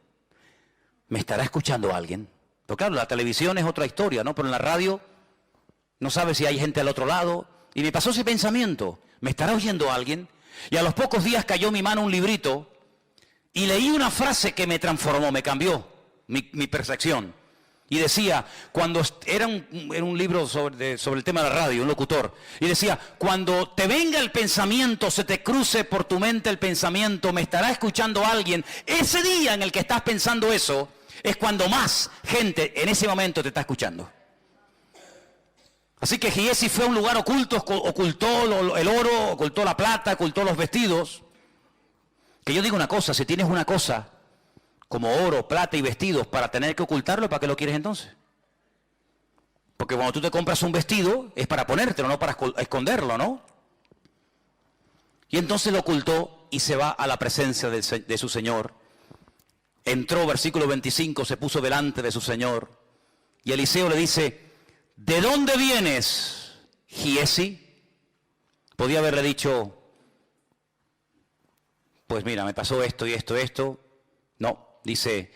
¿Me estará escuchando alguien? Porque claro, la televisión es otra historia, ¿no? Pero en la radio no sabes si hay gente al otro lado. Y me pasó ese pensamiento. ¿Me estará oyendo alguien? Y a los pocos días cayó en mi mano un librito y leí una frase que me transformó, me cambió mi percepción. Y decía, cuando era un libro sobre el tema de la radio, un locutor, y decía, cuando te venga el pensamiento, se te cruce por tu mente el pensamiento, me estará escuchando alguien, ese día en el que estás pensando eso, es cuando más gente en ese momento te está escuchando. Así que Giesi fue a un lugar oculto, ocultó el oro, ocultó la plata, ocultó los vestidos. Que yo digo una cosa, si tienes una cosa como oro, plata y vestidos para tener que ocultarlo, ¿para qué lo quieres entonces? Porque cuando tú te compras un vestido es para ponértelo, no para esconderlo, ¿no? Y entonces lo ocultó y se va a la presencia de su Señor. Entró, versículo 25, se puso delante de su Señor. Y Eliseo le dice, ¿de dónde vienes, Giesi? Podía haberle dicho, pues mira, me pasó esto y esto. No. Dice,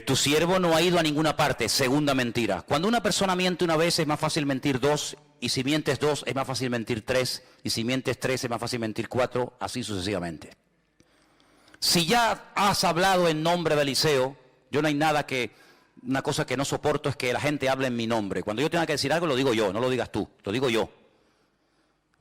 tu siervo no ha ido a ninguna parte. Segunda mentira. Cuando una persona miente una vez es más fácil mentir dos, y si mientes dos es más fácil mentir tres, y si mientes tres es más fácil mentir cuatro, así sucesivamente. Si ya has hablado en nombre de Eliseo, yo no hay nada una cosa que no soporto es que la gente hable en mi nombre. Cuando yo tenga que decir algo lo digo yo, no lo digas tú, lo digo yo.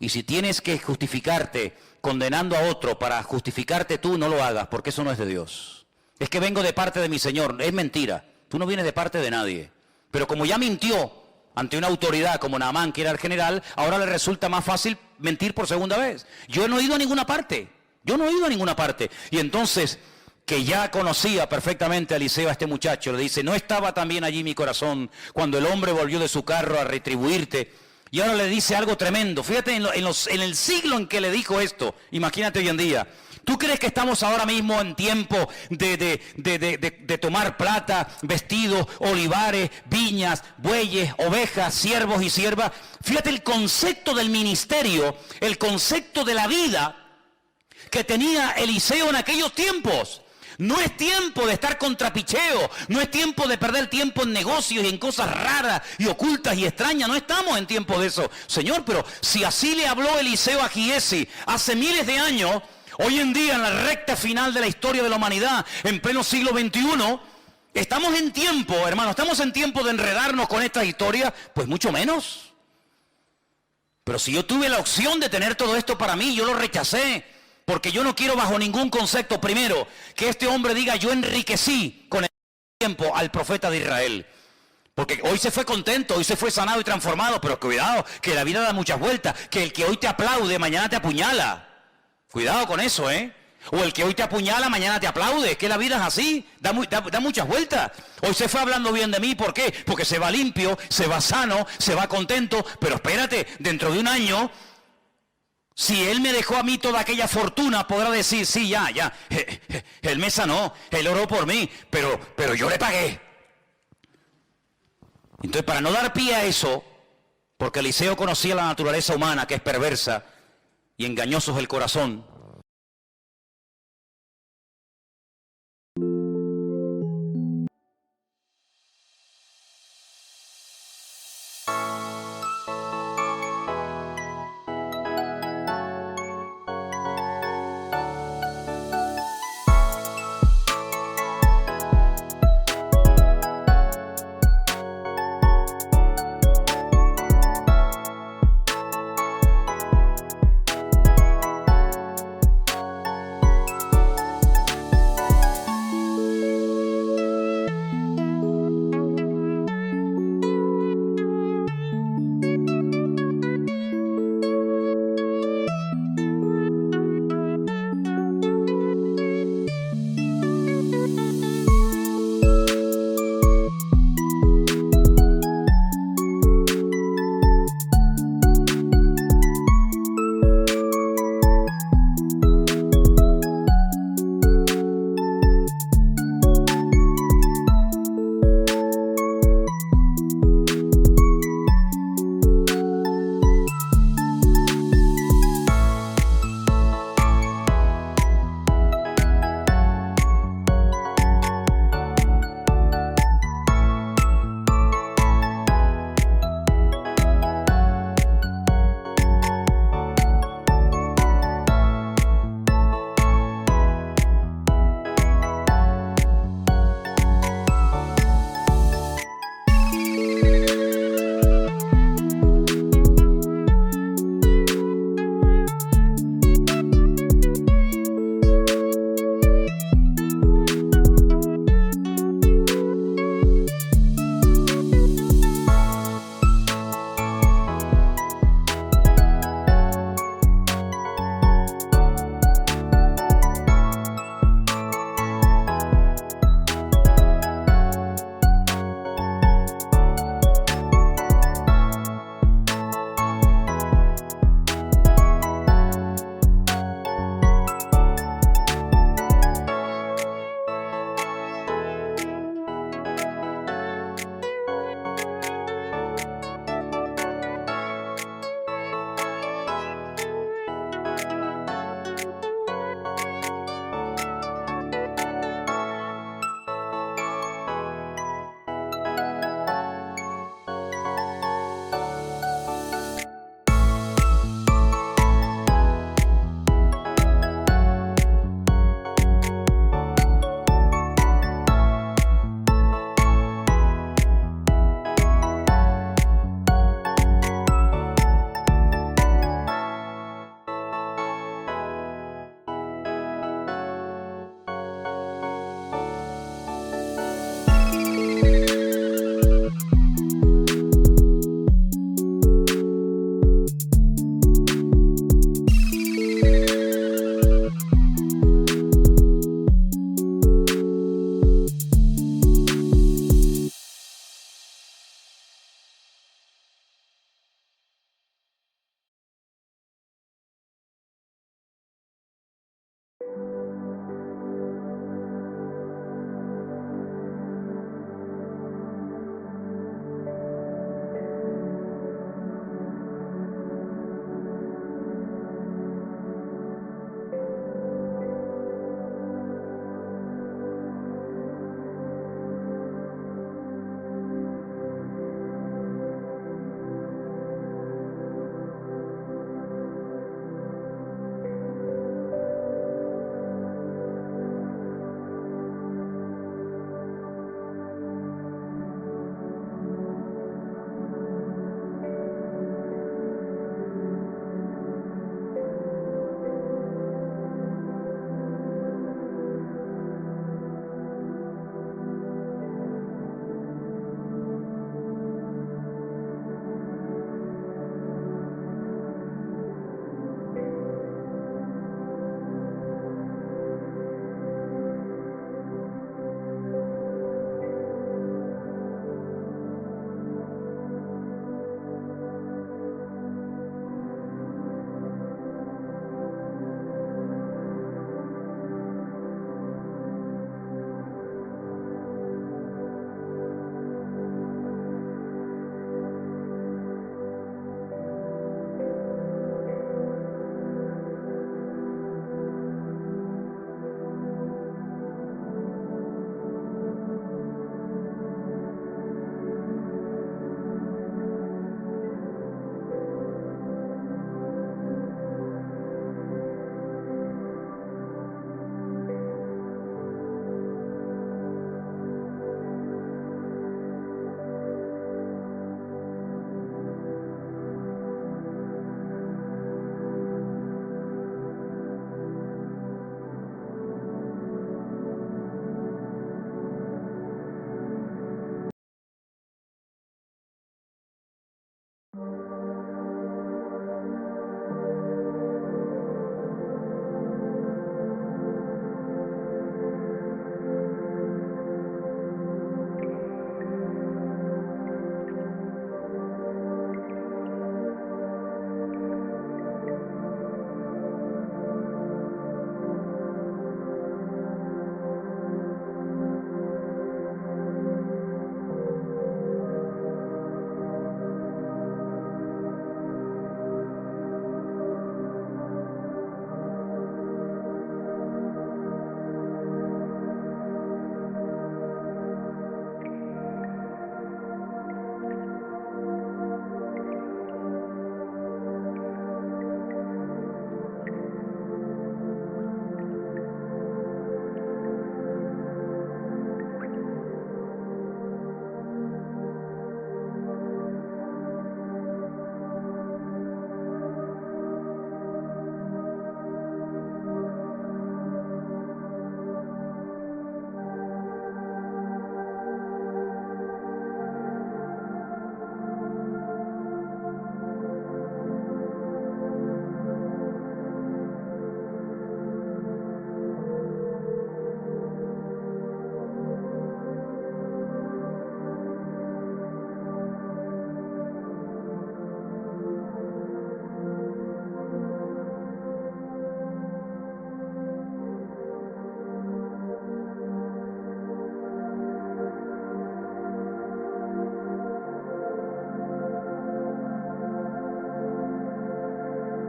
Y si tienes que justificarte condenando a otro para justificarte tú, no lo hagas, porque eso no es de Dios. Es que vengo de parte de mi Señor. Es mentira. Tú no vienes de parte de nadie. Pero como ya mintió ante una autoridad como Naamán, que era el general, ahora le resulta más fácil mentir por segunda vez. Yo no he ido a ninguna parte. Yo no he ido a ninguna parte. Y entonces, que ya conocía perfectamente a Eliseo, a este muchacho, le dice, ¿no estaba también allí mi corazón cuando el hombre volvió de su carro a retribuirte? Y ahora le dice algo tremendo. Fíjate en el siglo en que le dijo esto. Imagínate hoy en día. ¿Tú crees que estamos ahora mismo en tiempo de tomar plata, vestidos, olivares, viñas, bueyes, ovejas, siervos y siervas? Fíjate el concepto del ministerio, el concepto de la vida que tenía Eliseo en aquellos tiempos. No es tiempo de estar con trapicheo, no es tiempo de perder tiempo en negocios y en cosas raras y ocultas y extrañas, no estamos en tiempo de eso. Señor, pero si así le habló Eliseo a Giesi hace miles de años, hoy en día en la recta final de la historia de la humanidad, en pleno siglo XXI, ¿Estamos en tiempo, hermano, estamos en tiempo de enredarnos con esta historia? Pues mucho menos. Pero si yo tuve la opción de tener todo esto para mí, yo lo rechacé, porque yo no quiero bajo ningún concepto, primero, que este hombre diga, yo enriquecí con el tiempo al profeta de Israel. Porque hoy se fue contento, hoy se fue sanado y transformado, pero cuidado, que la vida da muchas vueltas, que el que hoy te aplaude, mañana te apuñala. Cuidado con eso, ¿eh? O el que hoy te apuñala, mañana te aplaude, que la vida es así, da muchas vueltas. Hoy se fue hablando bien de mí, ¿por qué? Porque se va limpio, se va sano, se va contento, pero espérate, dentro de un año, si él me dejó a mí toda aquella fortuna, podrá decir, sí, ya, él me sanó, él oró por mí, pero yo le pagué. Entonces, para no dar pie a eso, porque Eliseo conocía la naturaleza humana, que es perversa, y engañoso es el corazón,